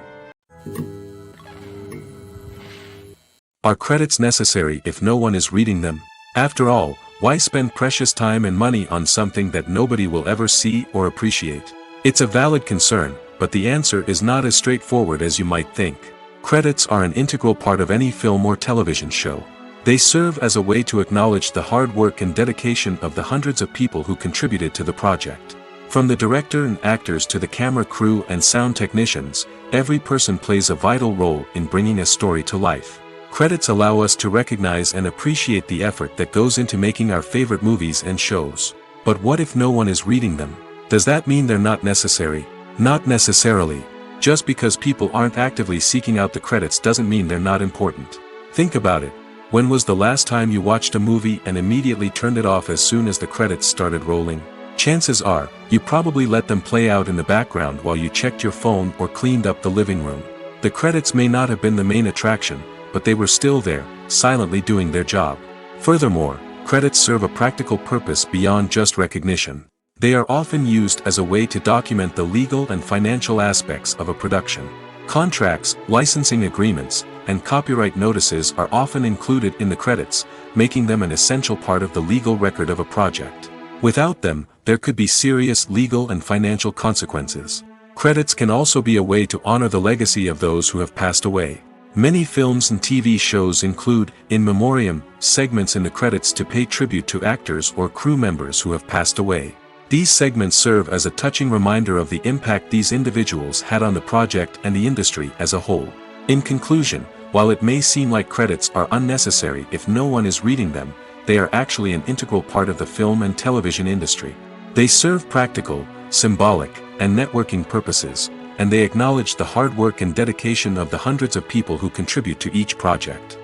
Are credits necessary if no one is reading them? After all, why spend precious time and money on something that nobody will ever see or appreciate? It's a valid concern, but the answer is not as straightforward as you might think. Credits are an integral part of any film or television show. They serve as a way to acknowledge the hard work and dedication of the hundreds of people who contributed to the project. From the director and actors to the camera crew and sound technicians, every person plays a vital role in bringing a story to life. Credits allow us to recognize and appreciate the effort that goes into making our favorite movies and shows. But what if no one is reading them? Does that mean they're not necessary? Not necessarily. Just because people aren't actively seeking out the credits doesn't mean they're not important. Think about it. When was the last time you watched a movie and immediately turned it off as soon as the credits started rolling? Chances are, you probably let them play out in the background while you checked your phone or cleaned up the living room. The credits may not have been the main attraction, but they were still there, silently doing their job. Furthermore, credits serve a practical purpose beyond just recognition. They are often used as a way to document the legal and financial aspects of a production. Contracts, licensing agreements, and copyright notices are often included in the credits, making them an essential part of the legal record of a project. Without them, there could be serious legal and financial consequences. Credits can also be a way to honor the legacy of those who have passed away. Many films and TV shows include, in memoriam, segments in the credits to pay tribute to actors or crew members who have passed away. These segments serve as a touching reminder of the impact these individuals had on the project and the industry as a whole. In conclusion, while it may seem like credits are unnecessary if no one is reading them, they are actually an integral part of the film and television industry. They serve practical, symbolic, and networking purposes, and they acknowledge the hard work and dedication of the hundreds of people who contribute to each project.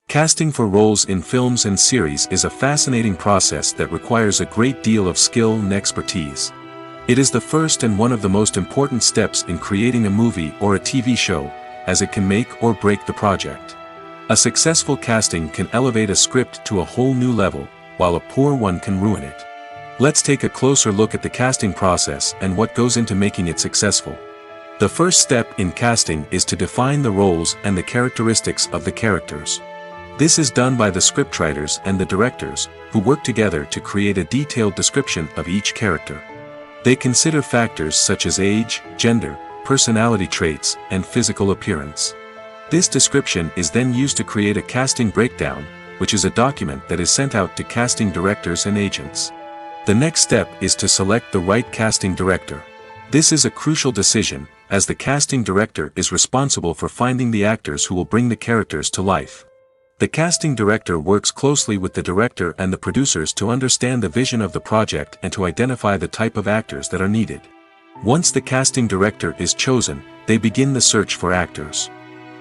Casting for roles in films and series is a fascinating process that requires a great deal of skill and expertise. It is the first and one of the most important steps in creating a movie or a TV show, as it can make or break the project. A successful casting can elevate a script to a whole new level, while a poor one can ruin it. Let's take a closer look at the casting process and what goes into making it successful. The first step in casting is to define the roles and the characteristics of the characters. This is done by the scriptwriters and the directors, who work together to create a detailed description of each character. They consider factors such as age, gender, personality traits, and physical appearance. This description is then used to create a casting breakdown, which is a document that is sent out to casting directors and agents. The next step is to select the right casting director. This is a crucial decision, as the casting director is responsible for finding the actors who will bring the characters to life. The casting director works closely with the director and the producers to understand the vision of the project and to identify the type of actors that are needed. Once the casting director is chosen, they begin the search for actors.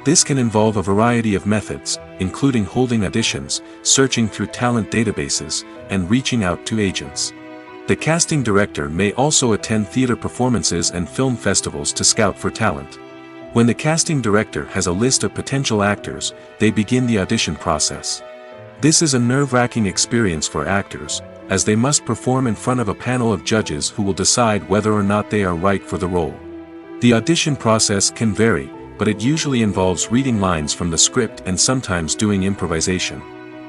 This can involve a variety of methods, including holding auditions, searching through talent databases, and reaching out to agents. The casting director may also attend theater performances and film festivals to scout for talent. When the casting director has a list of potential actors, they begin the audition process. This is a nerve-wracking experience for actors, as they must perform in front of a panel of judges who will decide whether or not they are right for the role. The audition process can vary, but it usually involves reading lines from the script and sometimes doing improvisation.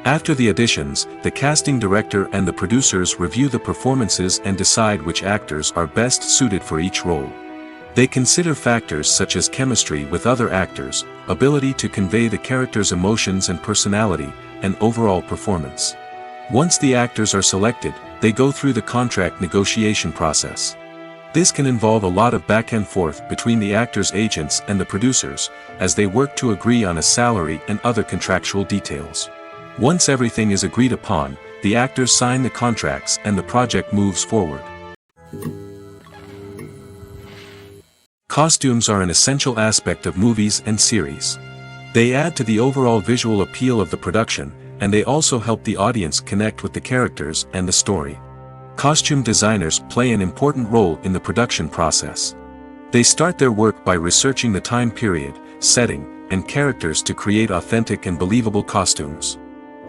After the auditions, the casting director and the producers review the performances and decide which actors are best suited for each role. They consider factors such as chemistry with other actors, ability to convey the character's emotions and personality, and overall performance. Once the actors are selected, they go through the contract negotiation process. This can involve a lot of back and forth between the actors' agents and the producers, as they work to agree on a salary and other contractual details. Once everything is agreed upon, the actors sign the contracts and the project moves forward. Costumes are an essential aspect of movies and series. They add to the overall visual appeal of the production, and they also help the audience connect with the characters and the story. Costume designers play an important role in the production process. They start their work by researching the time period, setting, and characters to create authentic and believable costumes.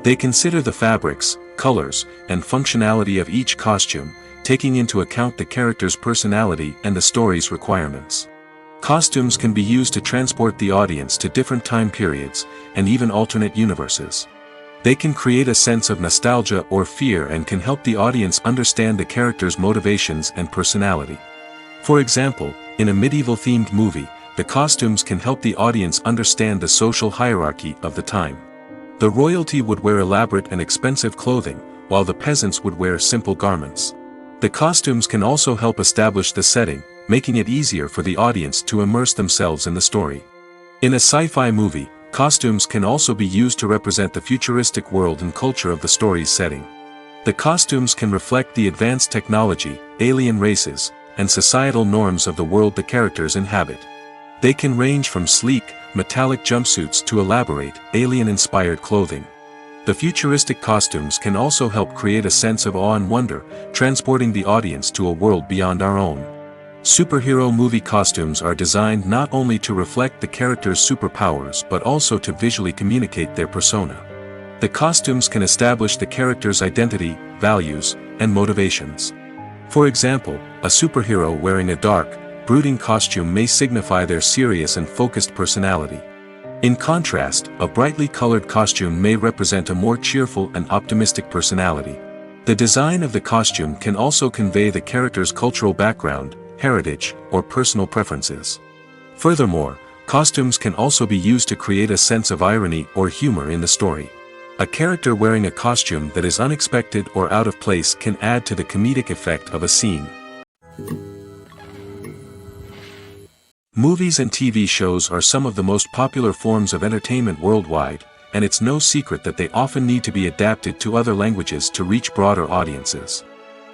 They consider the fabrics, colors, and functionality of each costume, taking into account the character's personality and the story's requirements. Costumes can be used to transport the audience to different time periods, and even alternate universes. They can create a sense of nostalgia or fear and can help the audience understand the character's motivations and personality. For example, in a medieval-themed movie, the costumes can help the audience understand the social hierarchy of the time. The royalty would wear elaborate and expensive clothing, while the peasants would wear simple garments. The costumes can also help establish the setting, making it easier for the audience to immerse themselves in the story. In a sci-fi movie, costumes can also be used to represent the futuristic world and culture of the story's setting. The costumes can reflect the advanced technology, alien races, and societal norms of the world the characters inhabit. They can range from sleek, metallic jumpsuits to elaborate, alien-inspired clothing. The futuristic costumes can also help create a sense of awe and wonder, transporting the audience to a world beyond our own. Superhero movie costumes are designed not only to reflect the character's superpowers but also to visually communicate their persona. The costumes can establish the character's identity, values, and motivations. For example, a superhero wearing a dark, brooding costume may signify their serious and focused personality. In contrast, a brightly colored costume may represent a more cheerful and optimistic personality. The design of the costume can also convey the character's cultural background, heritage, or personal preferences. Furthermore, costumes can also be used to create a sense of irony or humor in the story. A character wearing a costume that is unexpected or out of place can add to the comedic effect of a scene. Movies and TV shows are some of the most popular forms of entertainment worldwide, and it's no secret that they often need to be adapted to other languages to reach broader audiences.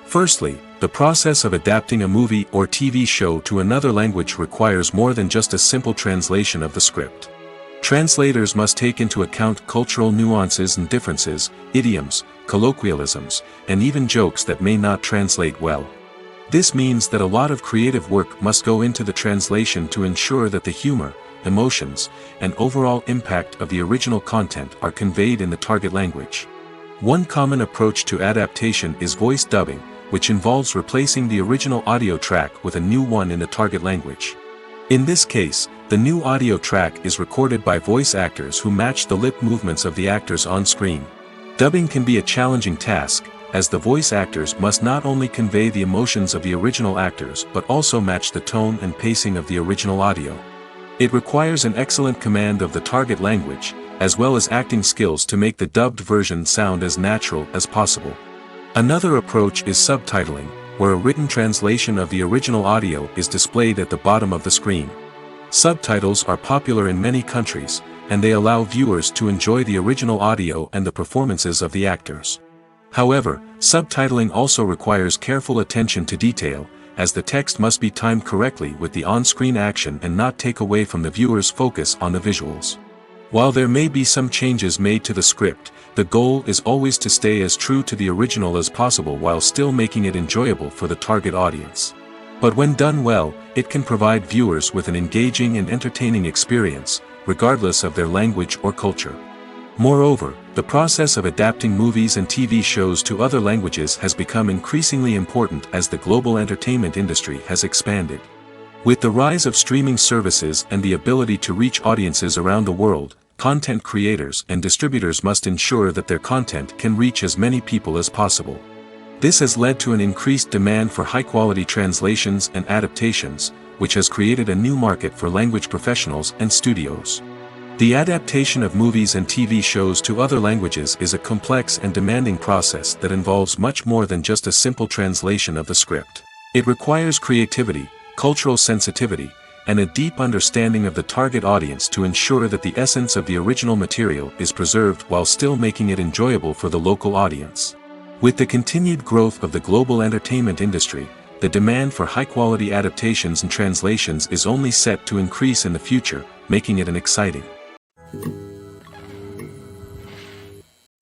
Firstly, the process of adapting a movie or TV show to another language requires more than just a simple translation of the script. Translators must take into account cultural nuances and differences, idioms, colloquialisms, and even jokes that may not translate well. This means that a lot of creative work must go into the translation to ensure that the humor, emotions, and overall impact of the original content are conveyed in the target language. One common approach to adaptation is voice dubbing, which involves replacing the original audio track with a new one in the target language. In this case, the new audio track is recorded by voice actors who match the lip movements of the actors on screen. Dubbing can be a challenging task, as the voice actors must not only convey the emotions of the original actors but also match the tone and pacing of the original audio. It requires an excellent command of the target language, as well as acting skills to make the dubbed version sound as natural as possible. Another approach is subtitling, where a written translation of the original audio is displayed at the bottom of the screen. Subtitles are popular in many countries, and they allow viewers to enjoy the original audio and the performances of the actors. However, subtitling also requires careful attention to detail, as the text must be timed correctly with the on-screen action and not take away from the viewer's focus on the visuals. While there may be some changes made to the script, the goal is always to stay as true to the original as possible while still making it enjoyable for the target audience. But when done well, it can provide viewers with an engaging and entertaining experience, regardless of their language or culture. Moreover, the process of adapting movies and TV shows to other languages has become increasingly important as the global entertainment industry has expanded. With the rise of streaming services and the ability to reach audiences around the world, content creators and distributors must ensure that their content can reach as many people as possible. This has led to an increased demand for high-quality translations and adaptations, which has created a new market for language professionals and studios. The adaptation of movies and TV shows to other languages is a complex and demanding process that involves much more than just a simple translation of the script. It requires creativity, cultural sensitivity, and a deep understanding of the target audience to ensure that the essence of the original material is preserved while still making it enjoyable for the local audience. With the continued growth of the global entertainment industry, the demand for high-quality adaptations and translations is only set to increase in the future, making it an exciting.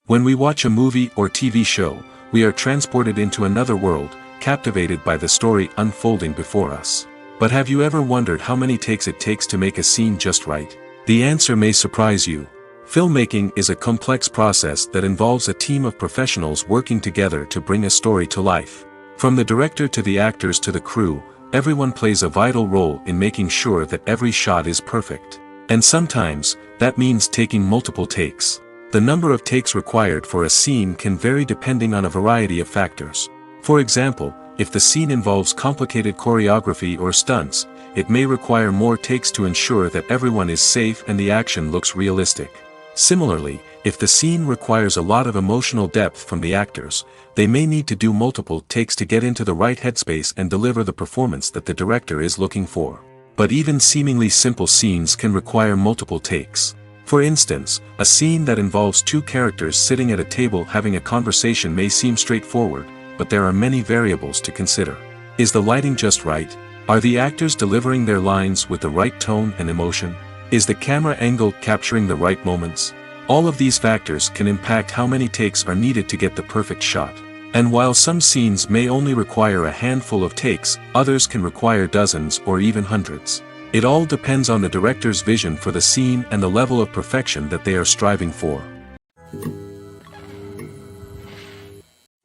When we watch a movie or TV show, we are transported into another world, captivated by the story unfolding before us. But have you ever wondered how many takes it takes to make a scene just right? The answer may surprise you. Filmmaking is a complex process that involves a team of professionals working together to bring a story to life. From the director to the actors to the crew, everyone plays a vital role in making sure that every shot is perfect. And sometimes, that means taking multiple takes. The number of takes required for a scene can vary depending on a variety of factors. For example, if the scene involves complicated choreography or stunts, it may require more takes to ensure that everyone is safe and the action looks realistic. Similarly, if the scene requires a lot of emotional depth from the actors, they may need to do multiple takes to get into the right headspace and deliver the performance that the director is looking for. But even seemingly simple scenes can require multiple takes. For instance, a scene that involves two characters sitting at a table having a conversation may seem straightforward, but there are many variables to consider. Is the lighting just right? Are the actors delivering their lines with the right tone and emotion? Is the camera angle capturing the right moments? All of these factors can impact how many takes are needed to get the perfect shot. And while some scenes may only require a handful of takes, others can require dozens or even hundreds. It all depends on the director's vision for the scene and the level of perfection that they are striving for.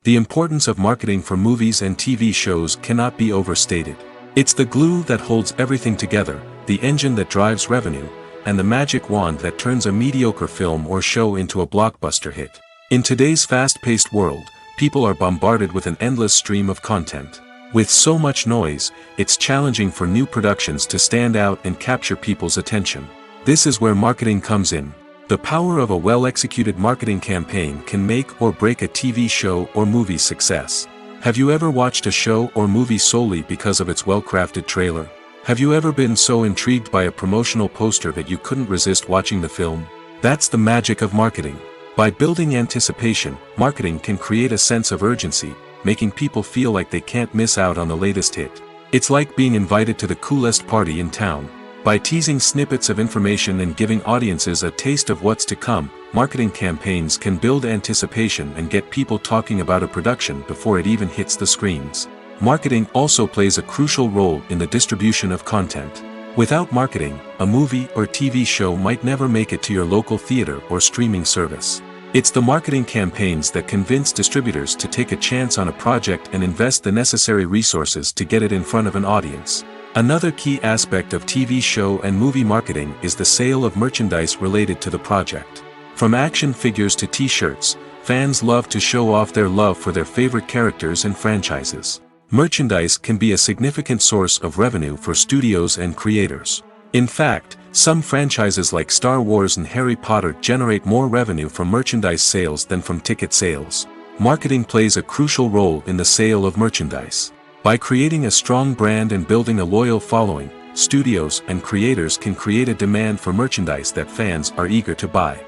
The importance of marketing for movies and TV shows cannot be overstated. It's the glue that holds everything together, the engine that drives revenue, and the magic wand that turns a mediocre film or show into a blockbuster hit. In today's fast-paced world, people are bombarded with an endless stream of content. With so much noise, it's challenging for new productions to stand out and capture people's attention. This is where marketing comes in. The power of a well-executed marketing campaign can make or break a TV show or movie's success. Have you ever watched a show or movie solely because of its well-crafted trailer? Have you ever been so intrigued by a promotional poster that you couldn't resist watching the film? That's the magic of marketing. By building anticipation, marketing can create a sense of urgency, making people feel like they can't miss out on the latest hit. It's like being invited to the coolest party in town. By teasing snippets of information and giving audiences a taste of what's to come, marketing campaigns can build anticipation and get people talking about a production before it even hits the screens. Marketing also plays a crucial role in the distribution of content. Without marketing, a movie or TV show might never make it to your local theater or streaming service. It's the marketing campaigns that convince distributors to take a chance on a project and invest the necessary resources to get it in front of an audience. Another key aspect of TV show and movie marketing is the sale of merchandise related to the project. From action figures to t-shirts, fans love to show off their love for their favorite characters and franchises. Merchandise can be a significant source of revenue for studios and creators. In fact, some franchises like Star Wars and Harry Potter generate more revenue from merchandise sales than from ticket sales. Marketing plays a crucial role in the sale of merchandise. By creating a strong brand and building a loyal following, studios and creators can create a demand for merchandise that fans are eager to buy.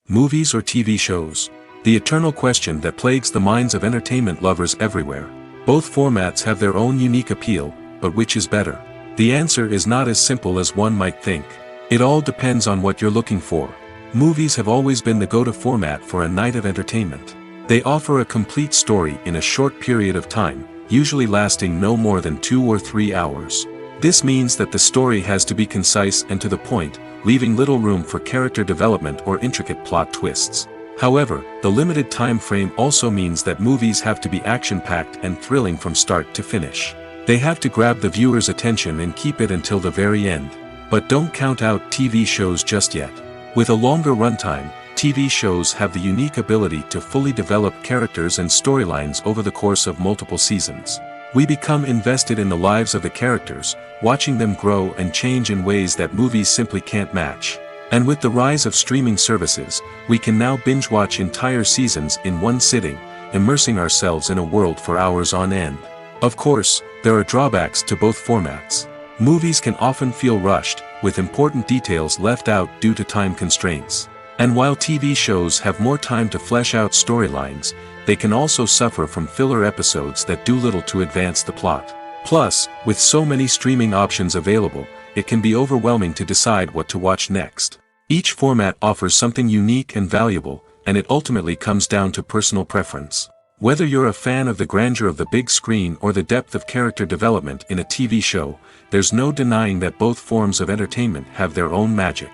Movies or TV shows? The eternal question that plagues the minds of entertainment lovers everywhere. Both formats have their own unique appeal, but which is better? The answer is not as simple as one might think. It all depends on what you're looking for. Movies have always been the go-to format for a night of entertainment. They offer a complete story in a short period of time, usually lasting no more than 2 or 3 hours. This means that the story has to be concise and to the point, leaving little room for character development or intricate plot twists. However, the limited time frame also means that movies have to be action-packed and thrilling from start to finish. They have to grab the viewer's attention and keep it until the very end. But don't count out TV shows just yet. With a longer runtime, TV shows have the unique ability to fully develop characters and storylines over the course of multiple seasons. We become invested in the lives of the characters, watching them grow and change in ways that movies simply can't match. And with the rise of streaming services, we can now binge-watch entire seasons in one sitting, immersing ourselves in a world for hours on end. Of course, there are drawbacks to both formats. Movies can often feel rushed, with important details left out due to time constraints. And while TV shows have more time to flesh out storylines, they can also suffer from filler episodes that do little to advance the plot. Plus, with so many streaming options available, it can be overwhelming to decide what to watch next. Each format offers something unique and valuable, and it ultimately comes down to personal preference. Whether you're a fan of the grandeur of the big screen or the depth of character development in a TV show, there's no denying that both forms of entertainment have their own magic.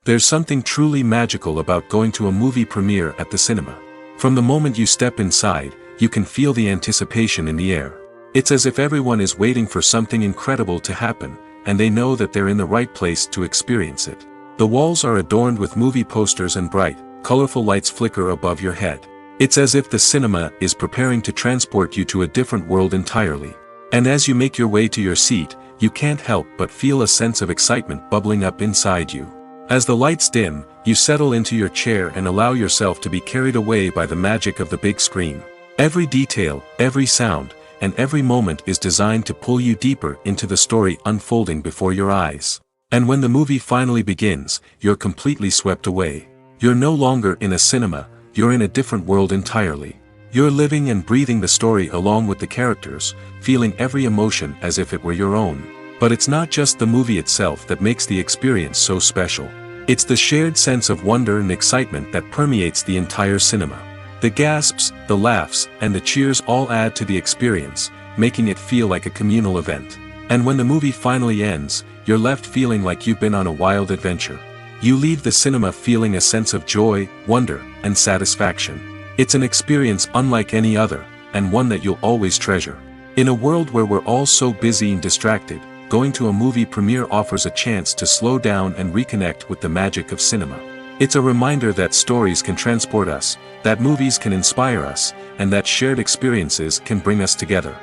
There's something truly magical about going to a movie premiere at the cinema. From the moment you step inside, you can feel the anticipation in the air. It's as if everyone is waiting for something incredible to happen, and they know that they're in the right place to experience it. The walls are adorned with movie posters and bright, colorful lights flicker above your head. It's as if the cinema is preparing to transport you to a different world entirely. And as you make your way to your seat, you can't help but feel a sense of excitement bubbling up inside you. As the lights dim, you settle into your chair and allow yourself to be carried away by the magic of the big screen. Every detail, every sound, and every moment is designed to pull you deeper into the story unfolding before your eyes. And when the movie finally begins, you're completely swept away. You're no longer in a cinema, you're in a different world entirely. You're living and breathing the story along with the characters, feeling every emotion as if it were your own. But it's not just the movie itself that makes the experience so special. It's the shared sense of wonder and excitement that permeates the entire cinema. The gasps, the laughs, and the cheers all add to the experience, making it feel like a communal event. And when the movie finally ends, you're left feeling like you've been on a wild adventure. You leave the cinema feeling a sense of joy, wonder, and satisfaction. It's an experience unlike any other, and one that you'll always treasure. In a world where we're all so busy and distracted, going to a movie premiere offers a chance to slow down and reconnect with the magic of cinema. It's a reminder that stories can transport us, that movies can inspire us, and that shared experiences can bring us together.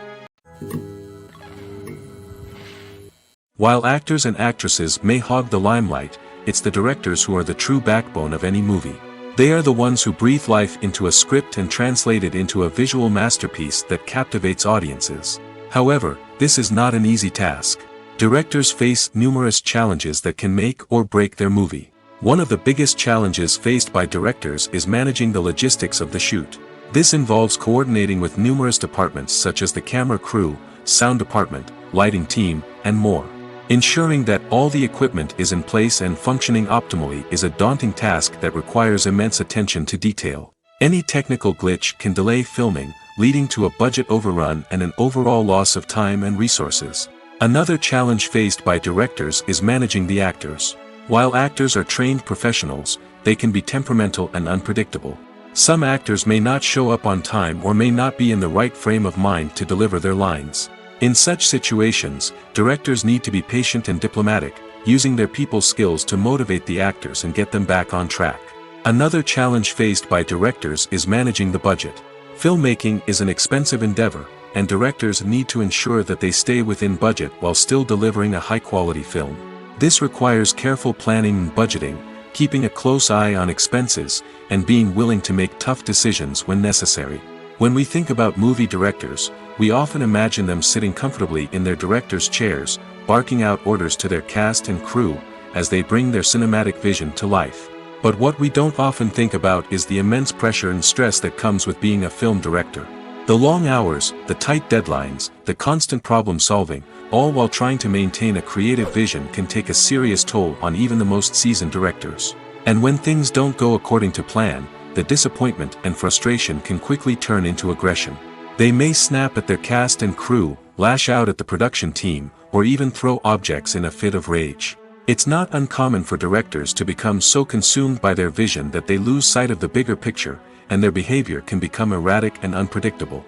While actors and actresses may hog the limelight, it's the directors who are the true backbone of any movie. They are the ones who breathe life into a script and translate it into a visual masterpiece that captivates audiences. However, this is not an easy task. Directors face numerous challenges that can make or break their movie. One of the biggest challenges faced by directors is managing the logistics of the shoot. This involves coordinating with numerous departments such as the camera crew, sound department, lighting team, and more. Ensuring that all the equipment is in place and functioning optimally is a daunting task that requires immense attention to detail. Any technical glitch can delay filming, leading to a budget overrun and an overall loss of time and resources. Another challenge faced by directors is managing the actors. While actors are trained professionals, they can be temperamental and unpredictable. Some actors may not show up on time or may not be in the right frame of mind to deliver their lines. In such situations, directors need to be patient and diplomatic, using their people skills to motivate the actors and get them back on track. Another challenge faced by directors is managing the budget. Filmmaking is an expensive endeavor, and directors need to ensure that they stay within budget while still delivering a high-quality film. This requires careful planning and budgeting, keeping a close eye on expenses, and being willing to make tough decisions when necessary. When we think about movie directors, we often imagine them sitting comfortably in their director's chairs, barking out orders to their cast and crew, as they bring their cinematic vision to life. But what we don't often think about is the immense pressure and stress that comes with being a film director. The long hours, the tight deadlines, the constant problem solving, all while trying to maintain a creative vision can take a serious toll on even the most seasoned directors. And when things don't go according to plan, the disappointment and frustration can quickly turn into aggression. They may snap at their cast and crew, lash out at the production team, or even throw objects in a fit of rage. It's not uncommon for directors to become so consumed by their vision that they lose sight of the bigger picture, and their behavior can become erratic and unpredictable.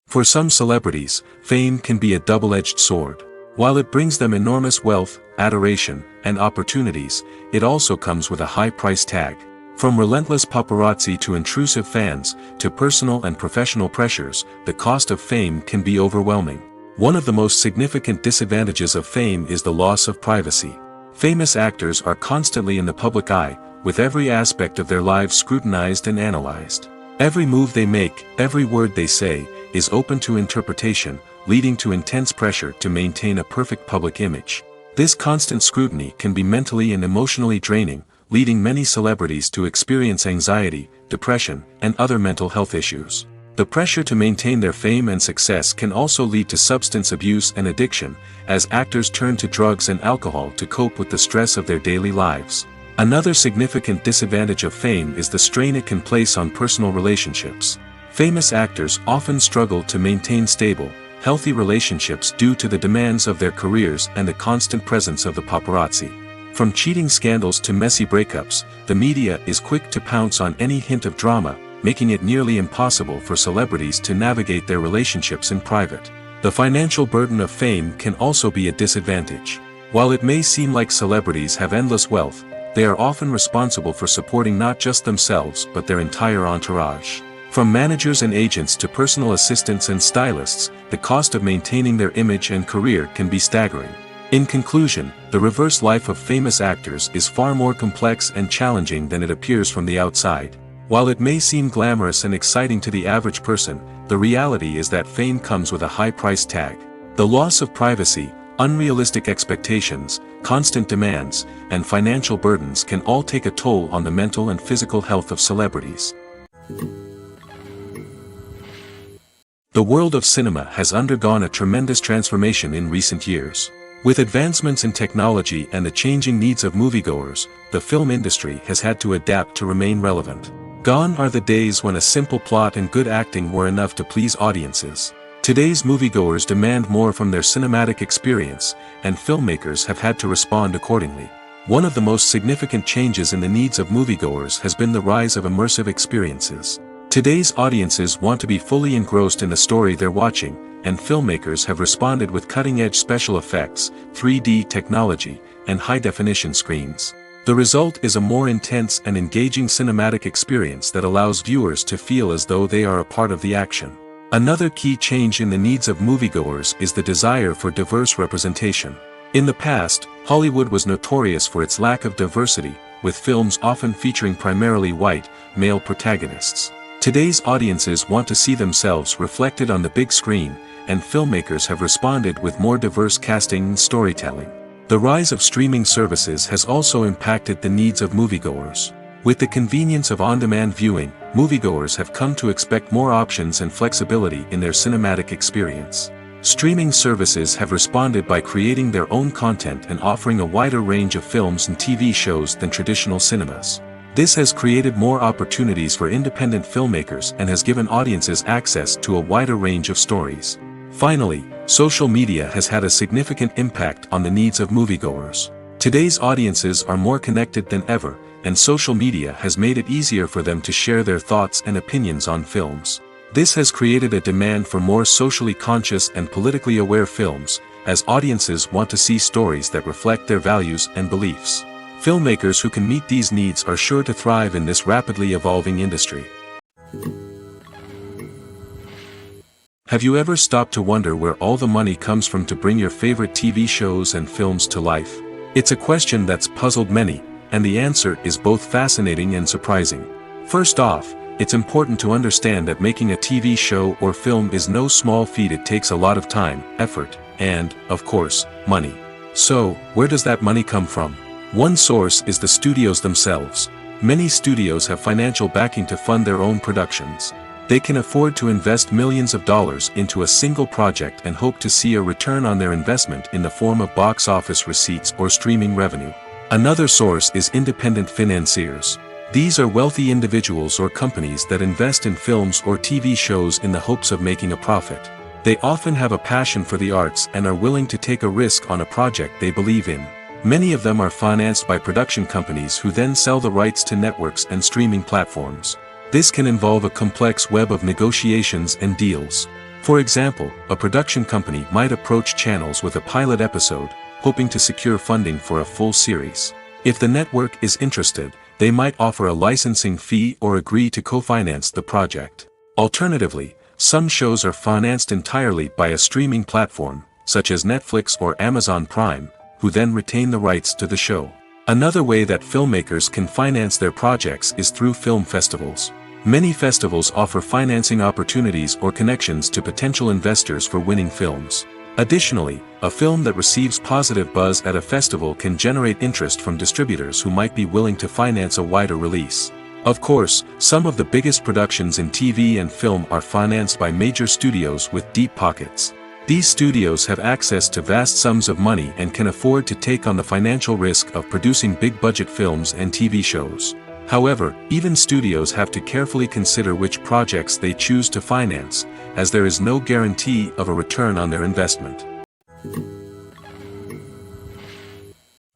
For some celebrities, fame can be a double-edged sword. While it brings them enormous wealth, adoration, and opportunities, it also comes with a high price tag. From relentless paparazzi to intrusive fans, to personal and professional pressures, the cost of fame can be overwhelming. One of the most significant disadvantages of fame is the loss of privacy. Famous actors are constantly in the public eye, with every aspect of their lives scrutinized and analyzed. Every move they make, every word they say, is open to interpretation, leading to intense pressure to maintain a perfect public image. This constant scrutiny can be mentally and emotionally draining, leading many celebrities to experience anxiety, depression, and other mental health issues. The pressure to maintain their fame and success can also lead to substance abuse and addiction, as actors turn to drugs and alcohol to cope with the stress of their daily lives. Another significant disadvantage of fame is the strain it can place on personal relationships. Famous actors often struggle to maintain stable, healthy relationships due to the demands of their careers and the constant presence of the paparazzi. From cheating scandals to messy breakups, the media is quick to pounce on any hint of drama, making it nearly impossible for celebrities to navigate their relationships in private. The financial burden of fame can also be a disadvantage. While it may seem like celebrities have endless wealth, they are often responsible for supporting not just themselves but their entire entourage. From managers and agents to personal assistants and stylists, the cost of maintaining their image and career can be staggering. In conclusion, the reverse life of famous actors is far more complex and challenging than it appears from the outside. While it may seem glamorous and exciting to the average person, the reality is that fame comes with a high price tag. The loss of privacy, unrealistic expectations, constant demands, and financial burdens can all take a toll on the mental and physical health of celebrities. The world of cinema has undergone a tremendous transformation in recent years. With advancements in technology and the changing needs of moviegoers, the film industry has had to adapt to remain relevant. Gone are the days when a simple plot and good acting were enough to please audiences. Today's moviegoers demand more from their cinematic experience, and filmmakers have had to respond accordingly. One of the most significant changes in the needs of moviegoers has been the rise of immersive experiences. Today's audiences want to be fully engrossed in the story they're watching, and filmmakers have responded with cutting-edge special effects, 3D technology, and high-definition screens. The result is a more intense and engaging cinematic experience that allows viewers to feel as though they are a part of the action. Another key change in the needs of moviegoers is the desire for diverse representation. In the past, Hollywood was notorious for its lack of diversity, with films often featuring primarily white, male protagonists. Today's audiences want to see themselves reflected on the big screen, and filmmakers have responded with more diverse casting and storytelling. The rise of streaming services has also impacted the needs of moviegoers. With the convenience of on-demand viewing, moviegoers have come to expect more options and flexibility in their cinematic experience. Streaming services have responded by creating their own content and offering a wider range of films and TV shows than traditional cinemas. This has created more opportunities for independent filmmakers and has given audiences access to a wider range of stories. Finally, social media has had a significant impact on the needs of moviegoers. Today's audiences are more connected than ever, and social media has made it easier for them to share their thoughts and opinions on films. This has created a demand for more socially conscious and politically aware films, as audiences want to see stories that reflect their values and beliefs. Filmmakers who can meet these needs are sure to thrive in this rapidly evolving industry. Have you ever stopped to wonder where all the money comes from to bring your favorite TV shows and films to life? It's a question that's puzzled many, and the answer is both fascinating and surprising. First off, it's important to understand that making a TV show or film is no small feat. It takes a lot of time, effort, and, of course, money. So, where does that money come from? One source is the studios themselves. Many studios have financial backing to fund their own productions. They can afford to invest millions of dollars into a single project and hope to see a return on their investment in the form of box office receipts or streaming revenue. Another source is independent financiers. These are wealthy individuals or companies that invest in films or TV shows in the hopes of making a profit. They often have a passion for the arts and are willing to take a risk on a project they believe in. Many of them are financed by production companies who then sell the rights to networks and streaming platforms. This can involve a complex web of negotiations and deals. For example, a production company might approach channels with a pilot episode, hoping to secure funding for a full series. If the network is interested, they might offer a licensing fee or agree to co-finance the project. Alternatively, some shows are financed entirely by a streaming platform, such as Netflix or Amazon Prime, who then retain the rights to the show. Another way that filmmakers can finance their projects is through film festivals. Many festivals offer financing opportunities or connections to potential investors for winning films. Additionally, a film that receives positive buzz at a festival can generate interest from distributors who might be willing to finance a wider release. Of course, some of the biggest productions in TV and film are financed by major studios with deep pockets. These studios have access to vast sums of money and can afford to take on the financial risk of producing big-budget films and TV shows. However, even studios have to carefully consider which projects they choose to finance, as there is no guarantee of a return on their investment.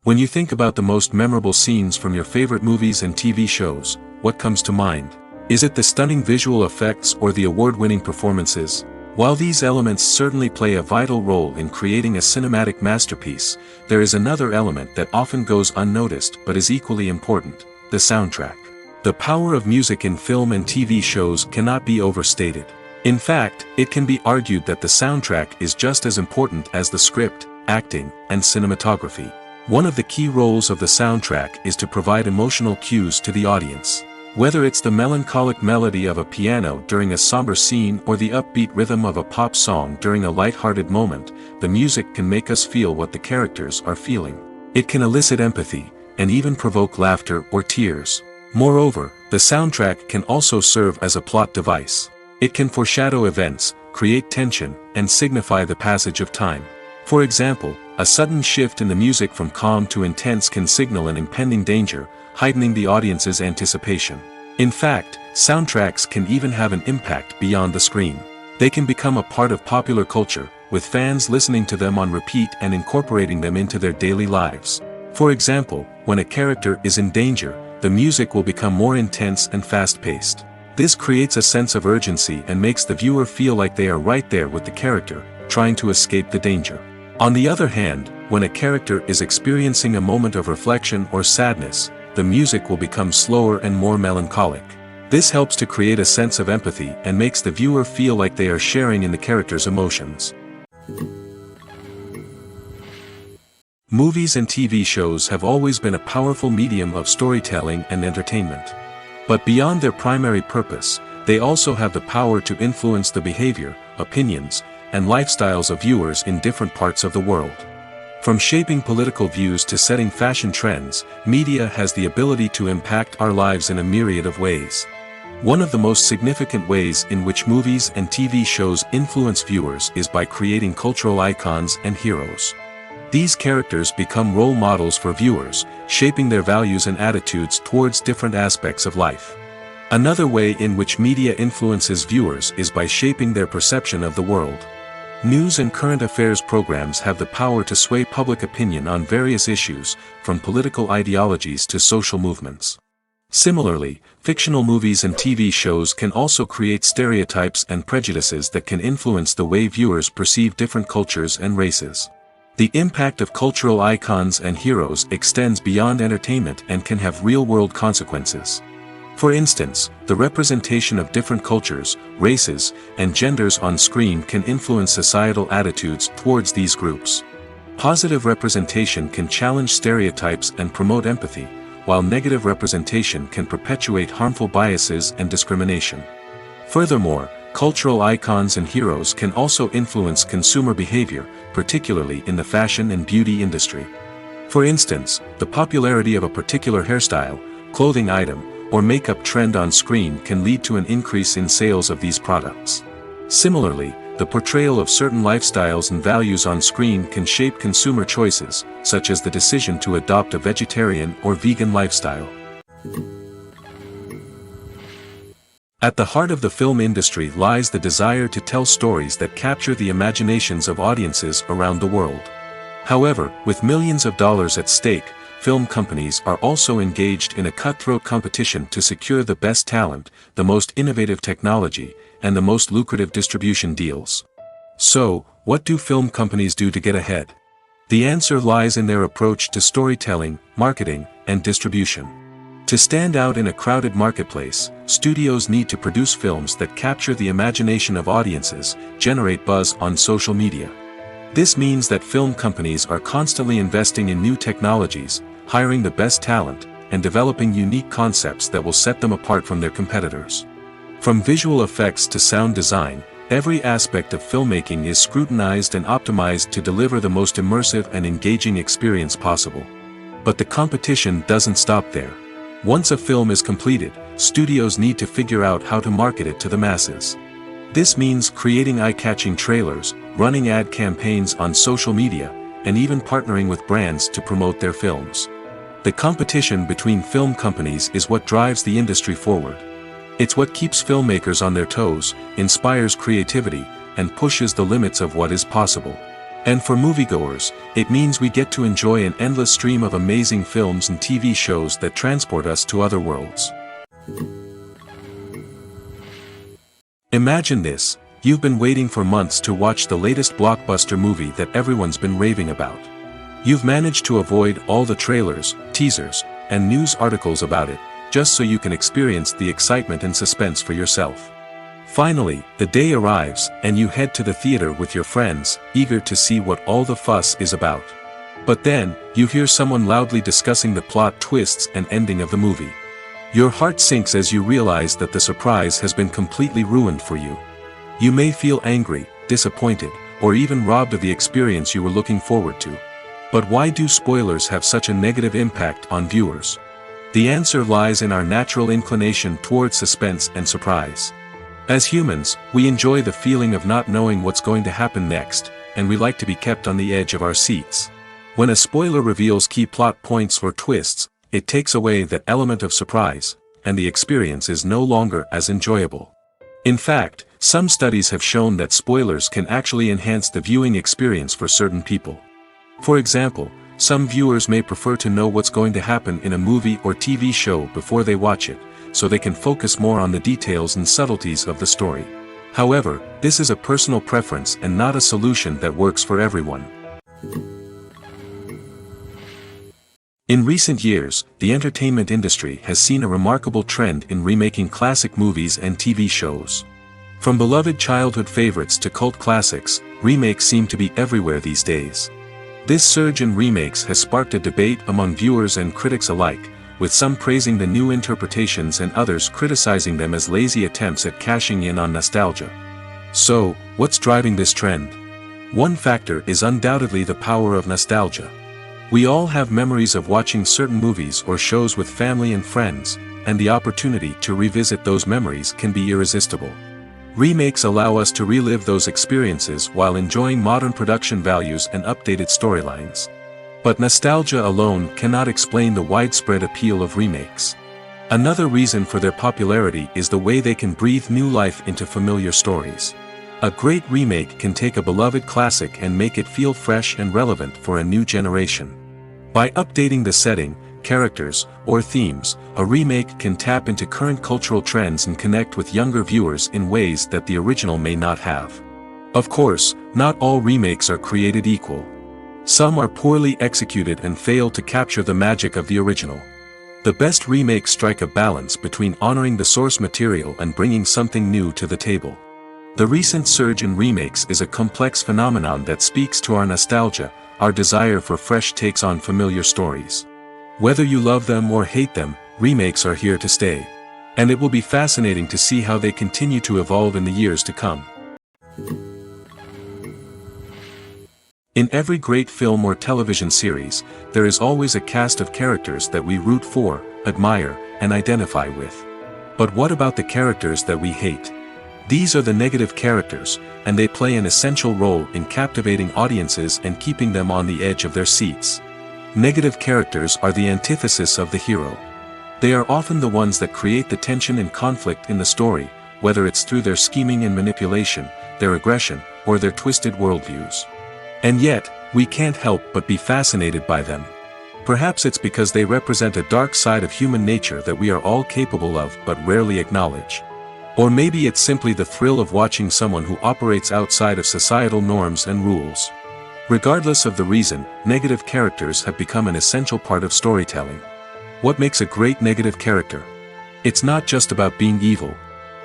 When you think about the most memorable scenes from your favorite movies and TV shows, what comes to mind? Is it the stunning visual effects or the award-winning performances? While these elements certainly play a vital role in creating a cinematic masterpiece, there is another element that often goes unnoticed but is equally important: the soundtrack. The power of music in film and TV shows cannot be overstated. In fact, it can be argued that the soundtrack is just as important as the script, acting, and cinematography. One of the key roles of the soundtrack is to provide emotional cues to the audience. Whether it's the melancholic melody of a piano during a somber scene or the upbeat rhythm of a pop song during a light-hearted moment, the music can make us feel what the characters are feeling. It can elicit empathy, and even provoke laughter or tears. Moreover, the soundtrack can also serve as a plot device. It can foreshadow events, create tension, and signify the passage of time. For example, a sudden shift in the music from calm to intense can signal an impending danger, heightening the audience's anticipation. In fact, soundtracks can even have an impact beyond the screen. They can become a part of popular culture, with fans listening to them on repeat and incorporating them into their daily lives. For example, when a character is in danger, the music will become more intense and fast-paced. This creates a sense of urgency and makes the viewer feel like they are right there with the character, trying to escape the danger. On the other hand, when a character is experiencing a moment of reflection or sadness, the music will become slower and more melancholic. This helps to create a sense of empathy and makes the viewer feel like they are sharing in the character's emotions. Movies and TV shows have always been a powerful medium of storytelling and entertainment. But beyond their primary purpose, they also have the power to influence the behavior, opinions, and lifestyles of viewers in different parts of the world. From shaping political views to setting fashion trends, media has the ability to impact our lives in a myriad of ways. One of the most significant ways in which movies and TV shows influence viewers is by creating cultural icons and heroes. These characters become role models for viewers, shaping their values and attitudes towards different aspects of life. Another way in which media influences viewers is by shaping their perception of the world. News and current affairs programs have the power to sway public opinion on various issues, from political ideologies to social movements. Similarly, fictional movies and TV shows can also create stereotypes and prejudices that can influence the way viewers perceive different cultures and races. The impact of cultural icons and heroes extends beyond entertainment and can have real-world consequences. For instance, the representation of different cultures, races, and genders on screen can influence societal attitudes towards these groups. Positive representation can challenge stereotypes and promote empathy, while negative representation can perpetuate harmful biases and discrimination. Furthermore, cultural icons and heroes can also influence consumer behavior, particularly in the fashion and beauty industry. For instance, the popularity of a particular hairstyle, clothing item, or makeup trend on screen can lead to an increase in sales of these products. Similarly, the portrayal of certain lifestyles and values on screen can shape consumer choices, such as the decision to adopt a vegetarian or vegan lifestyle. At the heart of the film industry lies the desire to tell stories that capture the imaginations of audiences around the world. However, with millions of dollars at stake, film companies are also engaged in a cutthroat competition to secure the best talent, the most innovative technology, and the most lucrative distribution deals. So, what do film companies do to get ahead? The answer lies in their approach to storytelling, marketing, and distribution. To stand out in a crowded marketplace, studios need to produce films that capture the imagination of audiences, generate buzz on social media. This means that film companies are constantly investing in new technologies, hiring the best talent, and developing unique concepts that will set them apart from their competitors. From visual effects to sound design, every aspect of filmmaking is scrutinized and optimized to deliver the most immersive and engaging experience possible. But the competition doesn't stop there. Once a film is completed, studios need to figure out how to market it to the masses. This means creating eye-catching trailers, running ad campaigns on social media, and even partnering with brands to promote their films. The competition between film companies is what drives the industry forward. It's what keeps filmmakers on their toes, inspires creativity, and pushes the limits of what is possible. And for moviegoers, it means we get to enjoy an endless stream of amazing films and TV shows that transport us to other worlds. Imagine this: you've been waiting for months to watch the latest blockbuster movie that everyone's been raving about. You've managed to avoid all the trailers, teasers, and news articles about it, just so you can experience the excitement and suspense for yourself. Finally, the day arrives, and you head to the theater with your friends, eager to see what all the fuss is about. But then, you hear someone loudly discussing the plot twists and ending of the movie. Your heart sinks as you realize that the surprise has been completely ruined for you. You may feel angry, disappointed, or even robbed of the experience you were looking forward to. But why do spoilers have such a negative impact on viewers? The answer lies in our natural inclination towards suspense and surprise. As humans, we enjoy the feeling of not knowing what's going to happen next, and we like to be kept on the edge of our seats. When a spoiler reveals key plot points or twists, it takes away that element of surprise, and the experience is no longer as enjoyable. In fact, some studies have shown that spoilers can actually enhance the viewing experience for certain people. For example, Some viewers may prefer to know what's going to happen in a movie or TV show before they watch it, so they can focus more on the details and subtleties of the story. However, this is a personal preference and not a solution that works for everyone. In recent years, the entertainment industry has seen a remarkable trend in remaking classic movies and TV shows. From beloved childhood favorites to cult classics, remakes seem to be everywhere these days. This surge in remakes has sparked a debate among viewers and critics alike, with some praising the new interpretations and others criticizing them as lazy attempts at cashing in on nostalgia. So, what's driving this trend? One factor is undoubtedly the power of nostalgia. We all have memories of watching certain movies or shows with family and friends, and the opportunity to revisit those memories can be irresistible. Remakes allow us to relive those experiences while enjoying modern production values and updated storylines. But nostalgia alone cannot explain the widespread appeal of remakes. Another reason for their popularity is the way they can breathe new life into familiar stories. A great remake can take a beloved classic and make it feel fresh and relevant for a new generation. By updating the setting, characters, or themes, a remake can tap into current cultural trends and connect with younger viewers in ways that the original may not have. Of course, not all remakes are created equal. Some are poorly executed and fail to capture the magic of the original. The best remakes strike a balance between honoring the source material and bringing something new to the table. The recent surge in remakes is a complex phenomenon that speaks to our nostalgia, our desire for fresh takes on familiar stories. Whether you love them or hate them, remakes are here to stay. And it will be fascinating to see how they continue to evolve in the years to come. In every great film or television series, there is always a cast of characters that we root for, admire, and identify with. But what about the characters that we hate? These are the negative characters, and they play an essential role in captivating audiences and keeping them on the edge of their seats. Negative characters are the antithesis of the hero. They are often the ones that create the tension and conflict in the story, whether it's through their scheming and manipulation, their aggression, or their twisted worldviews. And yet, we can't help but be fascinated by them. Perhaps it's because they represent a dark side of human nature that we are all capable of but rarely acknowledge. Or maybe it's simply the thrill of watching someone who operates outside of societal norms and rules. Regardless of the reason, negative characters have become an essential part of storytelling. What makes a great negative character? It's not just about being evil.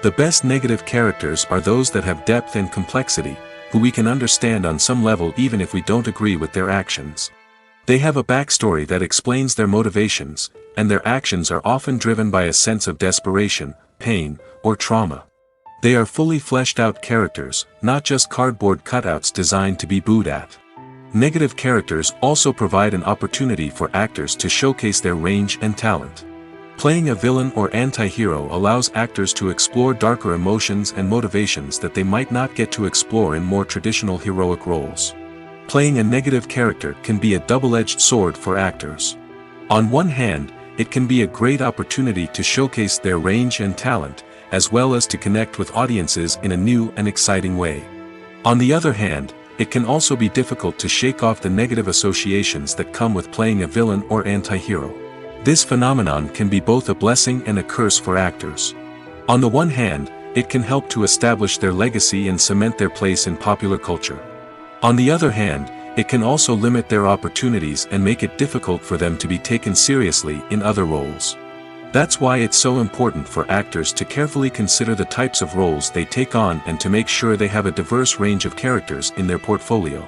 The best negative characters are those that have depth and complexity, who we can understand on some level even if we don't agree with their actions. They have a backstory that explains their motivations, and their actions are often driven by a sense of desperation, pain, or trauma. They are fully fleshed out characters, not just cardboard cutouts designed to be booed at. Negative characters also provide an opportunity for actors to showcase their range and talent. Playing a villain or anti-hero allows actors to explore darker emotions and motivations that they might not get to explore in more traditional heroic roles. Playing a negative character can be a double-edged sword for actors. On one hand, it can be a great opportunity to showcase their range and talent, as well as to connect with audiences in a new and exciting way. On the other hand, it can also be difficult to shake off the negative associations that come with playing a villain or anti-hero. This phenomenon can be both a blessing and a curse for actors. On the one hand, it can help to establish their legacy and cement their place in popular culture. On the other hand, it can also limit their opportunities and make it difficult for them to be taken seriously in other roles. That's why it's so important for actors to carefully consider the types of roles they take on and to make sure they have a diverse range of characters in their portfolio.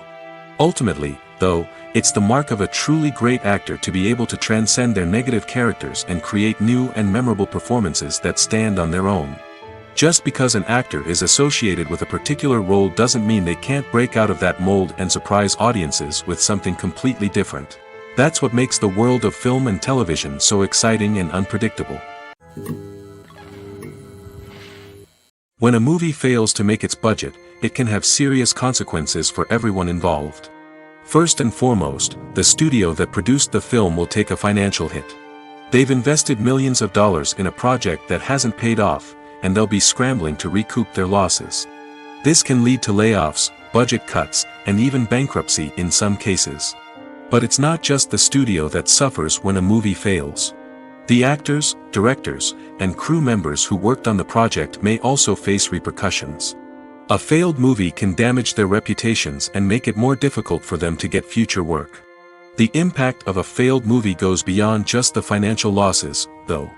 Ultimately, though, it's the mark of a truly great actor to be able to transcend their negative characters and create new and memorable performances that stand on their own. Just because an actor is associated with a particular role doesn't mean they can't break out of that mold and surprise audiences with something completely different. That's what makes the world of film and television so exciting and unpredictable. When a movie fails to make its budget, it can have serious consequences for everyone involved. First and foremost, the studio that produced the film will take a financial hit. They've invested millions of dollars in a project that hasn't paid off, and they'll be scrambling to recoup their losses. This can lead to layoffs, budget cuts, and even bankruptcy in some cases. But it's not just the studio that suffers when a movie fails. The actors, directors, and crew members who worked on the project may also face repercussions. A failed movie can damage their reputations and make it more difficult for them to get future work. The impact of a failed movie goes beyond just the financial losses, though.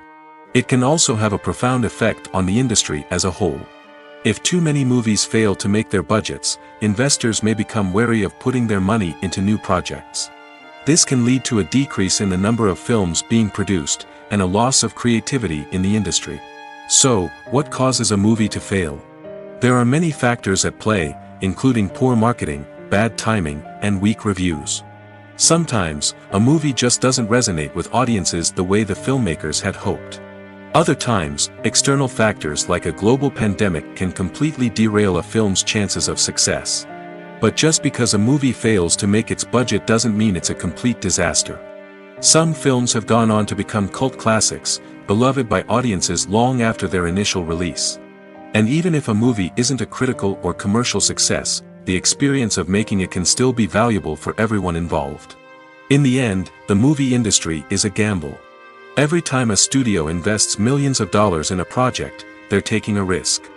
It can also have a profound effect on the industry as a whole. If too many movies fail to make their budgets, investors may become wary of putting their money into new projects. This can lead to a decrease in the number of films being produced, and a loss of creativity in the industry. So, what causes a movie to fail? There are many factors at play, including poor marketing, bad timing, and weak reviews. Sometimes, a movie just doesn't resonate with audiences the way the filmmakers had hoped. Other times, external factors like a global pandemic can completely derail a film's chances of success. But just because a movie fails to make its budget doesn't mean it's a complete disaster. Some films have gone on to become cult classics, beloved by audiences long after their initial release. And even if a movie isn't a critical or commercial success, the experience of making it can still be valuable for everyone involved. In the end, the movie industry is a gamble. Every time a studio invests millions of dollars in a project, they're taking a risk.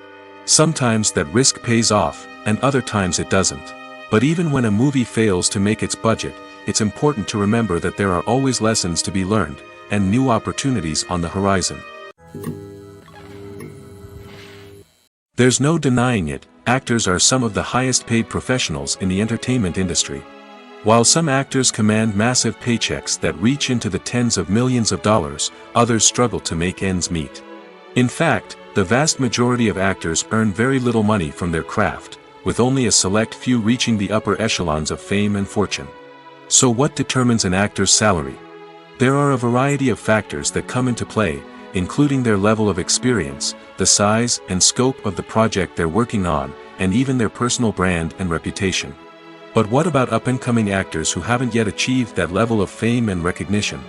Sometimes that risk pays off, and other times it doesn't. But even when a movie fails to make its budget, it's important to remember that there are always lessons to be learned, and new opportunities on the horizon. There's no denying it, actors are some of the highest paid professionals in the entertainment industry. While some actors command massive paychecks that reach into the tens of millions of dollars, others struggle to make ends meet. In fact, the vast majority of actors earn very little money from their craft, with only a select few reaching the upper echelons of fame and fortune. So what determines an actor's salary? There are a variety of factors that come into play, including their level of experience, the size and scope of the project they're working on, and even their personal brand and reputation. But what about up-and-coming actors who haven't yet achieved that level of fame and recognition?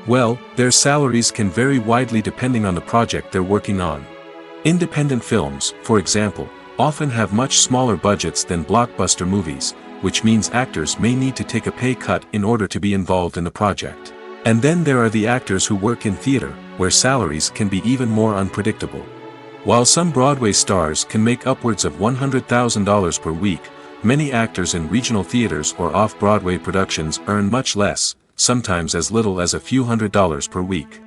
Well, their salaries can vary widely depending on the project they're working on. Independent films, for example, often have much smaller budgets than blockbuster movies, which means actors may need to take a pay cut in order to be involved in the project. And then there are the actors who work in theater, where salaries can be even more unpredictable. While some Broadway stars can make upwards of $100,000 per week, many actors in regional theaters or off-Broadway productions earn much less, sometimes as little as a few $100s per week.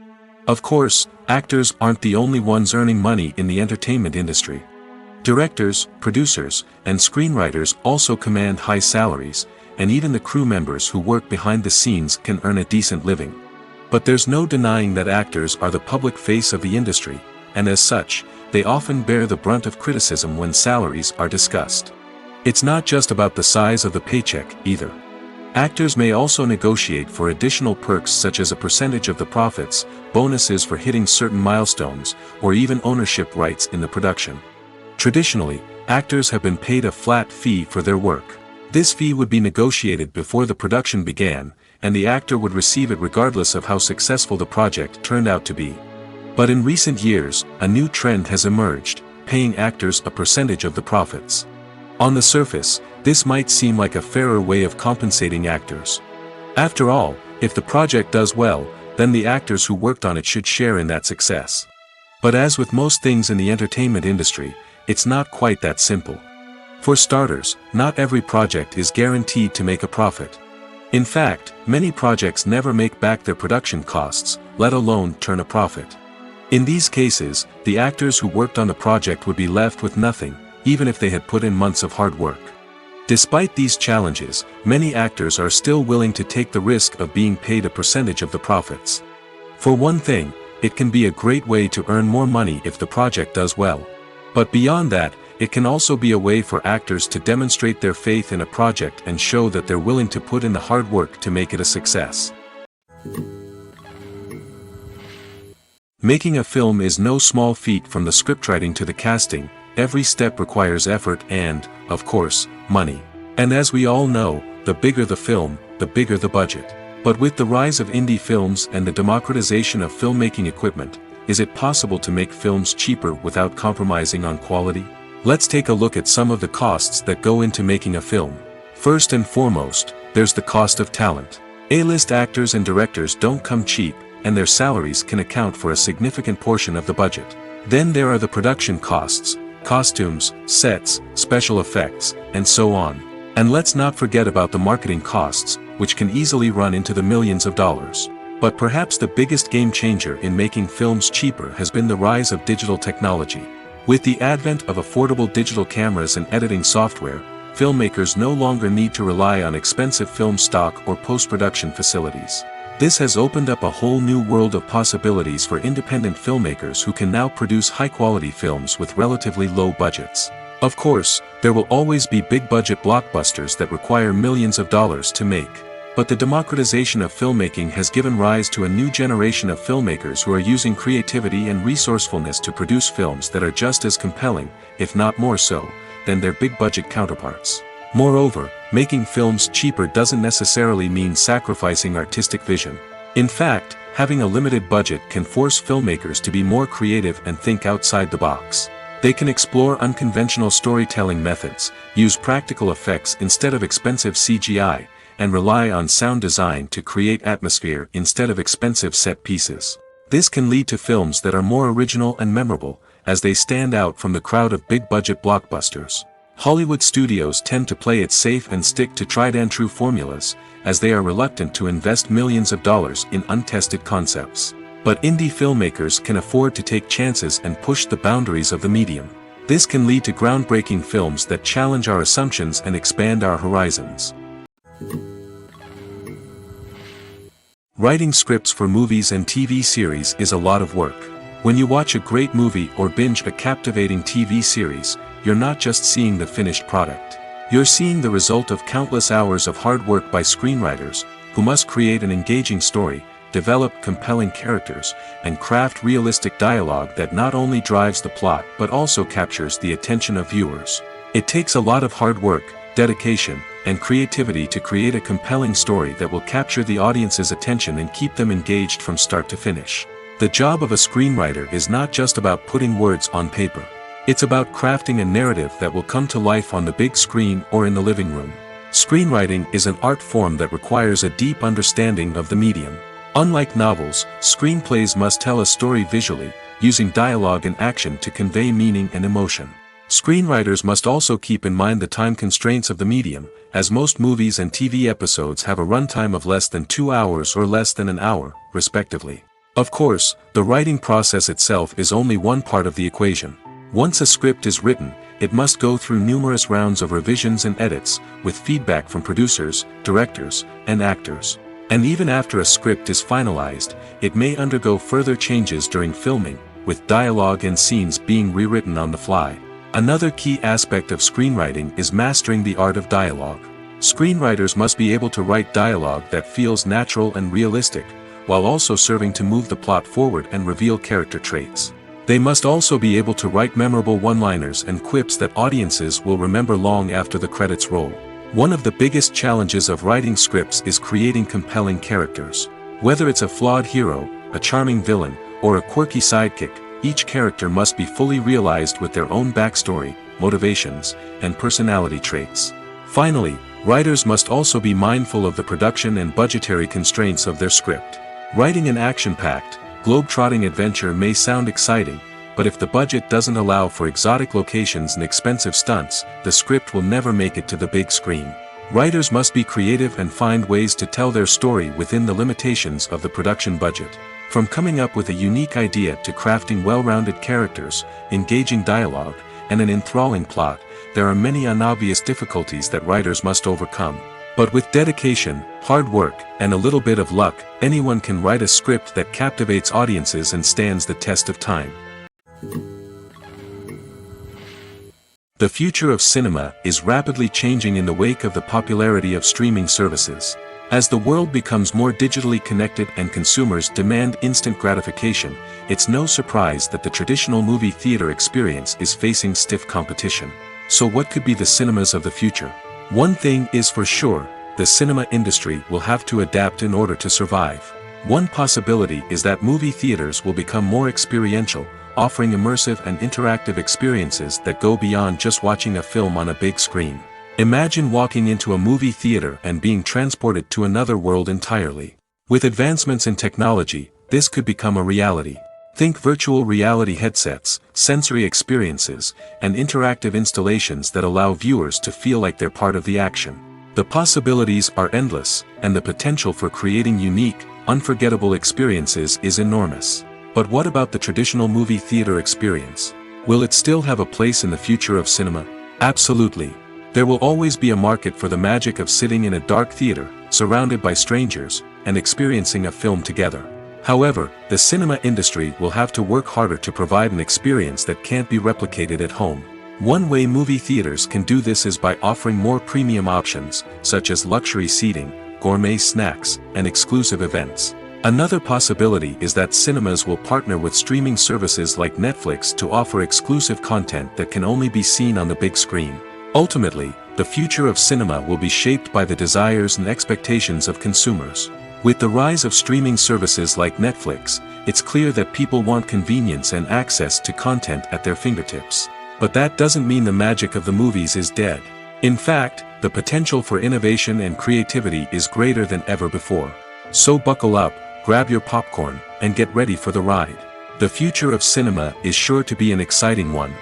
Of course, actors aren't the only ones earning money in the entertainment industry. Directors, producers, and screenwriters also command high salaries, and even the crew members who work behind the scenes can earn a decent living. But there's no denying that actors are the public face of the industry, and as such, they often bear the brunt of criticism when salaries are discussed. It's not just about the size of the paycheck, either. Actors may also negotiate for additional perks such as a percentage of the profits, bonuses for hitting certain milestones, or even ownership rights in the production. Traditionally, actors have been paid a flat fee for their work. This fee would be negotiated before the production began, and the actor would receive it regardless of how successful the project turned out to be. But in recent years, a new trend has emerged, paying actors a percentage of the profits. On the surface, this might seem like a fairer way of compensating actors. After all, if the project does well, then the actors who worked on it should share in that success. But as with most things in the entertainment industry, it's not quite that simple. For starters, not every project is guaranteed to make a profit. In fact, many projects never make back their production costs, let alone turn a profit. In these cases, the actors who worked on the project would be left with nothing, even if they had put in months of hard work. Despite these challenges, many actors are still willing to take the risk of being paid a percentage of the profits. For one thing, it can be a great way to earn more money if the project does well. But beyond that, it can also be a way for actors to demonstrate their faith in a project and show that they're willing to put in the hard work to make it a success. Making a film is no small feat. From the scriptwriting to the casting, every step requires effort and, of course, money. And as we all know, the bigger the film, the bigger the budget. But with the rise of indie films and the democratization of filmmaking equipment, is it possible to make films cheaper without compromising on quality? Let's take a look at some of the costs that go into making a film. First and foremost, there's the cost of talent. A-list actors and directors don't come cheap, and their salaries can account for a significant portion of the budget. Then there are the production costs, costumes, sets, special effects, and so on. And let's not forget about the marketing costs, which can easily run into the millions of dollars. But perhaps the biggest game changer in making films cheaper has been the rise of digital technology. With the advent of affordable digital cameras and editing software, filmmakers no longer need to rely on expensive film stock or post-production facilities. This has opened up a whole new world of possibilities for independent filmmakers who can now produce high-quality films with relatively low budgets. Of course, there will always be big-budget blockbusters that require millions of dollars to make. But the democratization of filmmaking has given rise to a new generation of filmmakers who are using creativity and resourcefulness to produce films that are just as compelling, if not more so, than their big-budget counterparts. Moreover, making films cheaper doesn't necessarily mean sacrificing artistic vision. In fact, having a limited budget can force filmmakers to be more creative and think outside the box. They can explore unconventional storytelling methods, use practical effects instead of expensive CGI, and rely on sound design to create atmosphere instead of expensive set pieces. This can lead to films that are more original and memorable, as they stand out from the crowd of big-budget blockbusters. Hollywood studios tend to play it safe and stick to tried-and-true formulas, as they are reluctant to invest millions of dollars in untested concepts. But indie filmmakers can afford to take chances and push the boundaries of the medium. This can lead to groundbreaking films that challenge our assumptions and expand our horizons. Writing scripts for movies and TV series is a lot of work. When you watch a great movie or binge a captivating TV series, you're not just seeing the finished product. You're seeing the result of countless hours of hard work by screenwriters, who must create an engaging story, develop compelling characters, and craft realistic dialogue that not only drives the plot but also captures the attention of viewers. It takes a lot of hard work, dedication, and creativity to create a compelling story that will capture the audience's attention and keep them engaged from start to finish. The job of a screenwriter is not just about putting words on paper. It's about crafting a narrative that will come to life on the big screen or in the living room. Screenwriting is an art form that requires a deep understanding of the medium. Unlike novels, screenplays must tell a story visually, using dialogue and action to convey meaning and emotion. Screenwriters must also keep in mind the time constraints of the medium, as most movies and TV episodes have a runtime of less than 2 hours or less than an hour, respectively. Of course, the writing process itself is only one part of the equation. Once a script is written, it must go through numerous rounds of revisions and edits, with feedback from producers, directors, and actors. And even after a script is finalized, it may undergo further changes during filming, with dialogue and scenes being rewritten on the fly. Another key aspect of screenwriting is mastering the art of dialogue. Screenwriters must be able to write dialogue that feels natural and realistic, while also serving to move the plot forward and reveal character traits. They must also be able to write memorable one-liners and quips that audiences will remember long after the credits roll. One of the biggest challenges of writing scripts is creating compelling characters. Whether it's a flawed hero, a charming villain, or a quirky sidekick, each character must be fully realized with their own backstory, motivations, and personality traits. Finally, writers must also be mindful of the production and budgetary constraints of their script. Writing an action-packed, globe-trotting adventure may sound exciting, but if the budget doesn't allow for exotic locations and expensive stunts, the script will never make it to the big screen. Writers must be creative and find ways to tell their story within the limitations of the production budget. From coming up with a unique idea to crafting well-rounded characters, engaging dialogue, and an enthralling plot, there are many unobvious difficulties that writers must overcome. But with dedication, hard work, and a little bit of luck, anyone can write a script that captivates audiences and stands the test of time. The future of cinema is rapidly changing in the wake of the popularity of streaming services. As the world becomes more digitally connected and consumers demand instant gratification, it's no surprise that the traditional movie theater experience is facing stiff competition. So what could be the cinemas of the future? One thing is for sure, the cinema industry will have to adapt in order to survive. One possibility is that movie theaters will become more experiential, offering immersive and interactive experiences that go beyond just watching a film on a big screen. Imagine walking into a movie theater and being transported to another world entirely. With advancements in technology, this could become a reality. Think virtual reality headsets, sensory experiences, and interactive installations that allow viewers to feel like they're part of the action. The possibilities are endless, and the potential for creating unique, unforgettable experiences is enormous. But what about the traditional movie theater experience? Will it still have a place in the future of cinema? Absolutely. There will always be a market for the magic of sitting in a dark theater, surrounded by strangers, and experiencing a film together. However, the cinema industry will have to work harder to provide an experience that can't be replicated at home. One way movie theaters can do this is by offering more premium options, such as luxury seating, gourmet snacks, and exclusive events. Another possibility is that cinemas will partner with streaming services like Netflix to offer exclusive content that can only be seen on the big screen. Ultimately, the future of cinema will be shaped by the desires and expectations of consumers. With the rise of streaming services like Netflix, it's clear that people want convenience and access to content at their fingertips. But that doesn't mean the magic of the movies is dead. In fact, the potential for innovation and creativity is greater than ever before. So buckle up, grab your popcorn, and get ready for the ride. The future of cinema is sure to be an exciting one.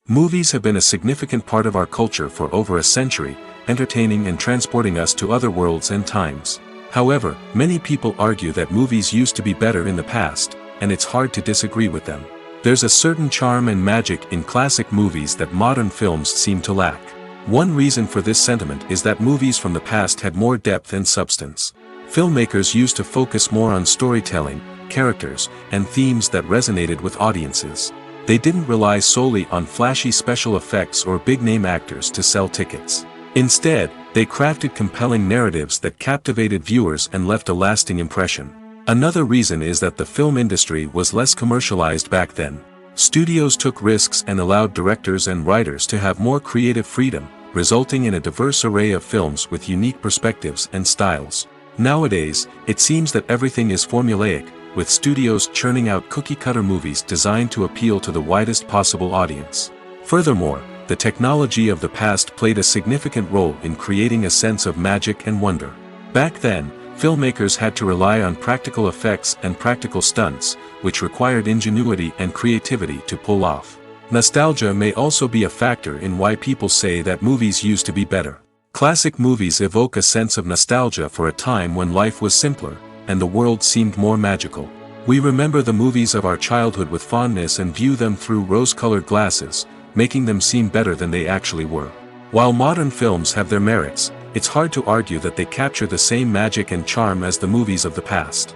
Movies have been a significant part of our culture for over a century, entertaining and transporting us to other worlds and times. However, many people argue that movies used to be better in the past, and it's hard to disagree with them. There's a certain charm and magic in classic movies that modern films seem to lack. One reason for this sentiment is that movies from the past had more depth and substance. Filmmakers used to focus more on storytelling, characters, and themes that resonated with audiences. They didn't rely solely on flashy special effects or big-name actors to sell tickets. Instead, they crafted compelling narratives that captivated viewers and left a lasting impression. Another reason is that the film industry was less commercialized back then. Studios took risks and allowed directors and writers to have more creative freedom, resulting in a diverse array of films with unique perspectives and styles. Nowadays, it seems that everything is formulaic, with studios churning out cookie-cutter movies designed to appeal to the widest possible audience. Furthermore, the technology of the past played a significant role in creating a sense of magic and wonder. Back then, filmmakers had to rely on practical effects and practical stunts, which required ingenuity and creativity to pull off. Nostalgia may also be a factor in why people say that movies used to be better. Classic movies evoke a sense of nostalgia for a time when life was simpler, and the world seemed more magical. We remember the movies of our childhood with fondness and view them through rose-colored glasses, making them seem better than they actually were. While modern films have their merits, it's hard to argue that they capture the same magic and charm as the movies of the past.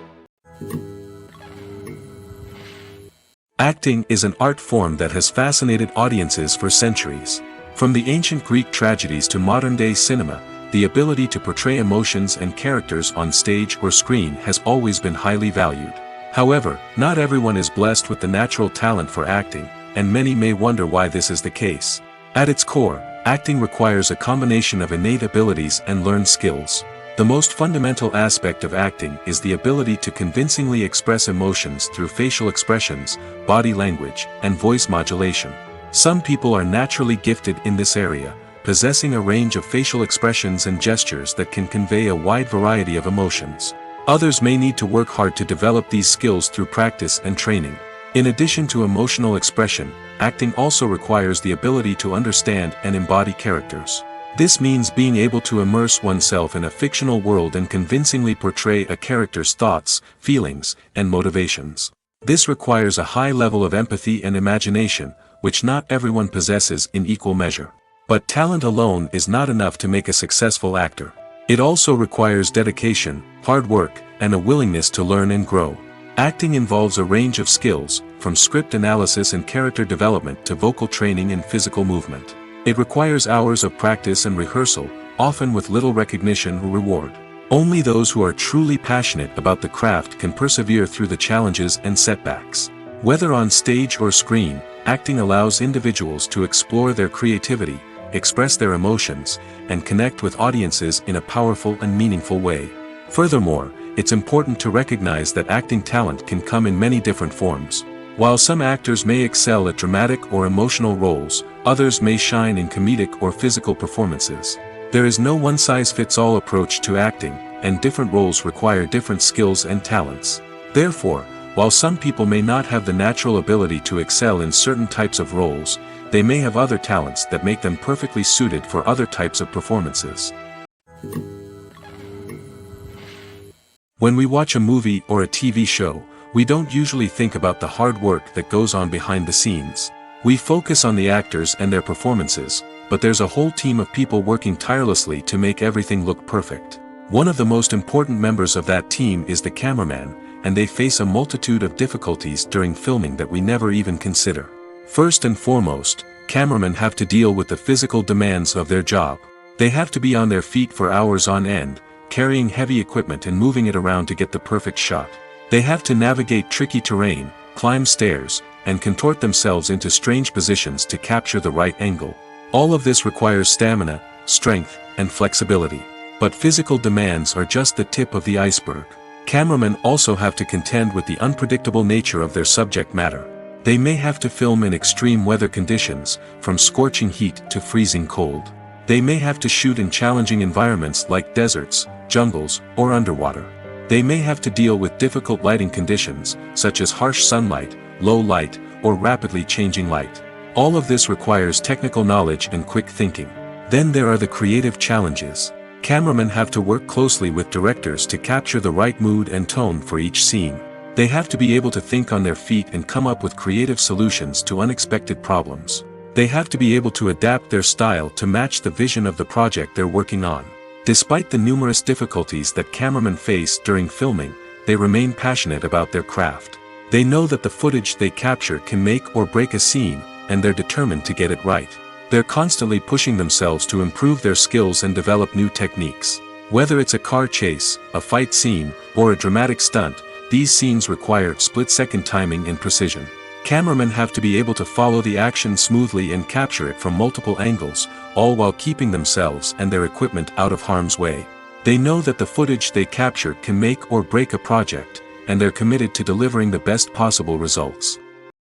Acting is an art form that has fascinated audiences for centuries. From the ancient Greek tragedies to modern-day cinema, the ability to portray emotions and characters on stage or screen has always been highly valued. However, not everyone is blessed with the natural talent for acting, and many may wonder why this is the case. At its core, acting requires a combination of innate abilities and learned skills. The most fundamental aspect of acting is the ability to convincingly express emotions through facial expressions, body language, and voice modulation. Some people are naturally gifted in this area, possessing a range of facial expressions and gestures that can convey a wide variety of emotions. Others may need to work hard to develop these skills through practice and training. In addition to emotional expression, acting also requires the ability to understand and embody characters. This means being able to immerse oneself in a fictional world and convincingly portray a character's thoughts, feelings, and motivations. This requires a high level of empathy and imagination, which not everyone possesses in equal measure. But talent alone is not enough to make a successful actor. It also requires dedication, hard work, and a willingness to learn and grow. Acting involves a range of skills, from script analysis and character development to vocal training and physical movement. It requires hours of practice and rehearsal, often with little recognition or reward. Only those who are truly passionate about the craft can persevere through the challenges and setbacks. Whether on stage or screen, acting allows individuals to explore their creativity, express their emotions, and connect with audiences in a powerful and meaningful way. Furthermore, it's important to recognize that acting talent can come in many different forms. While some actors may excel at dramatic or emotional roles, others may shine in comedic or physical performances. There is no one-size-fits-all approach to acting, and different roles require different skills and talents. Therefore, while some people may not have the natural ability to excel in certain types of roles, they may have other talents that make them perfectly suited for other types of performances. When we watch a movie or a TV show, we don't usually think about the hard work that goes on behind the scenes. We focus on the actors and their performances, but there's a whole team of people working tirelessly to make everything look perfect. One of the most important members of that team is the cameraman, and they face a multitude of difficulties during filming that we never even consider. First and foremost, cameramen have to deal with the physical demands of their job. They have to be on their feet for hours on end, carrying heavy equipment and moving it around to get the perfect shot. They have to navigate tricky terrain, climb stairs, and contort themselves into strange positions to capture the right angle. All of this requires stamina, strength, and flexibility. But physical demands are just the tip of the iceberg. Cameramen also have to contend with the unpredictable nature of their subject matter. They may have to film in extreme weather conditions, from scorching heat to freezing cold. They may have to shoot in challenging environments like deserts, jungles, or underwater. They may have to deal with difficult lighting conditions, such as harsh sunlight, low light, or rapidly changing light. All of this requires technical knowledge and quick thinking. Then there are the creative challenges. Cameramen have to work closely with directors to capture the right mood and tone for each scene. They have to be able to think on their feet and come up with creative solutions to unexpected problems. They have to be able to adapt their style to match the vision of the project they're working on. Despite the numerous difficulties that cameramen face during filming, they remain passionate about their craft. They know that the footage they capture can make or break a scene, and they're determined to get it right. They're constantly pushing themselves to improve their skills and develop new techniques. Whether it's a car chase, a fight scene, or a dramatic stunt, these scenes require split-second timing and precision. Cameramen have to be able to follow the action smoothly and capture it from multiple angles, all while keeping themselves and their equipment out of harm's way. They know that the footage they capture can make or break a project, and they're committed to delivering the best possible results.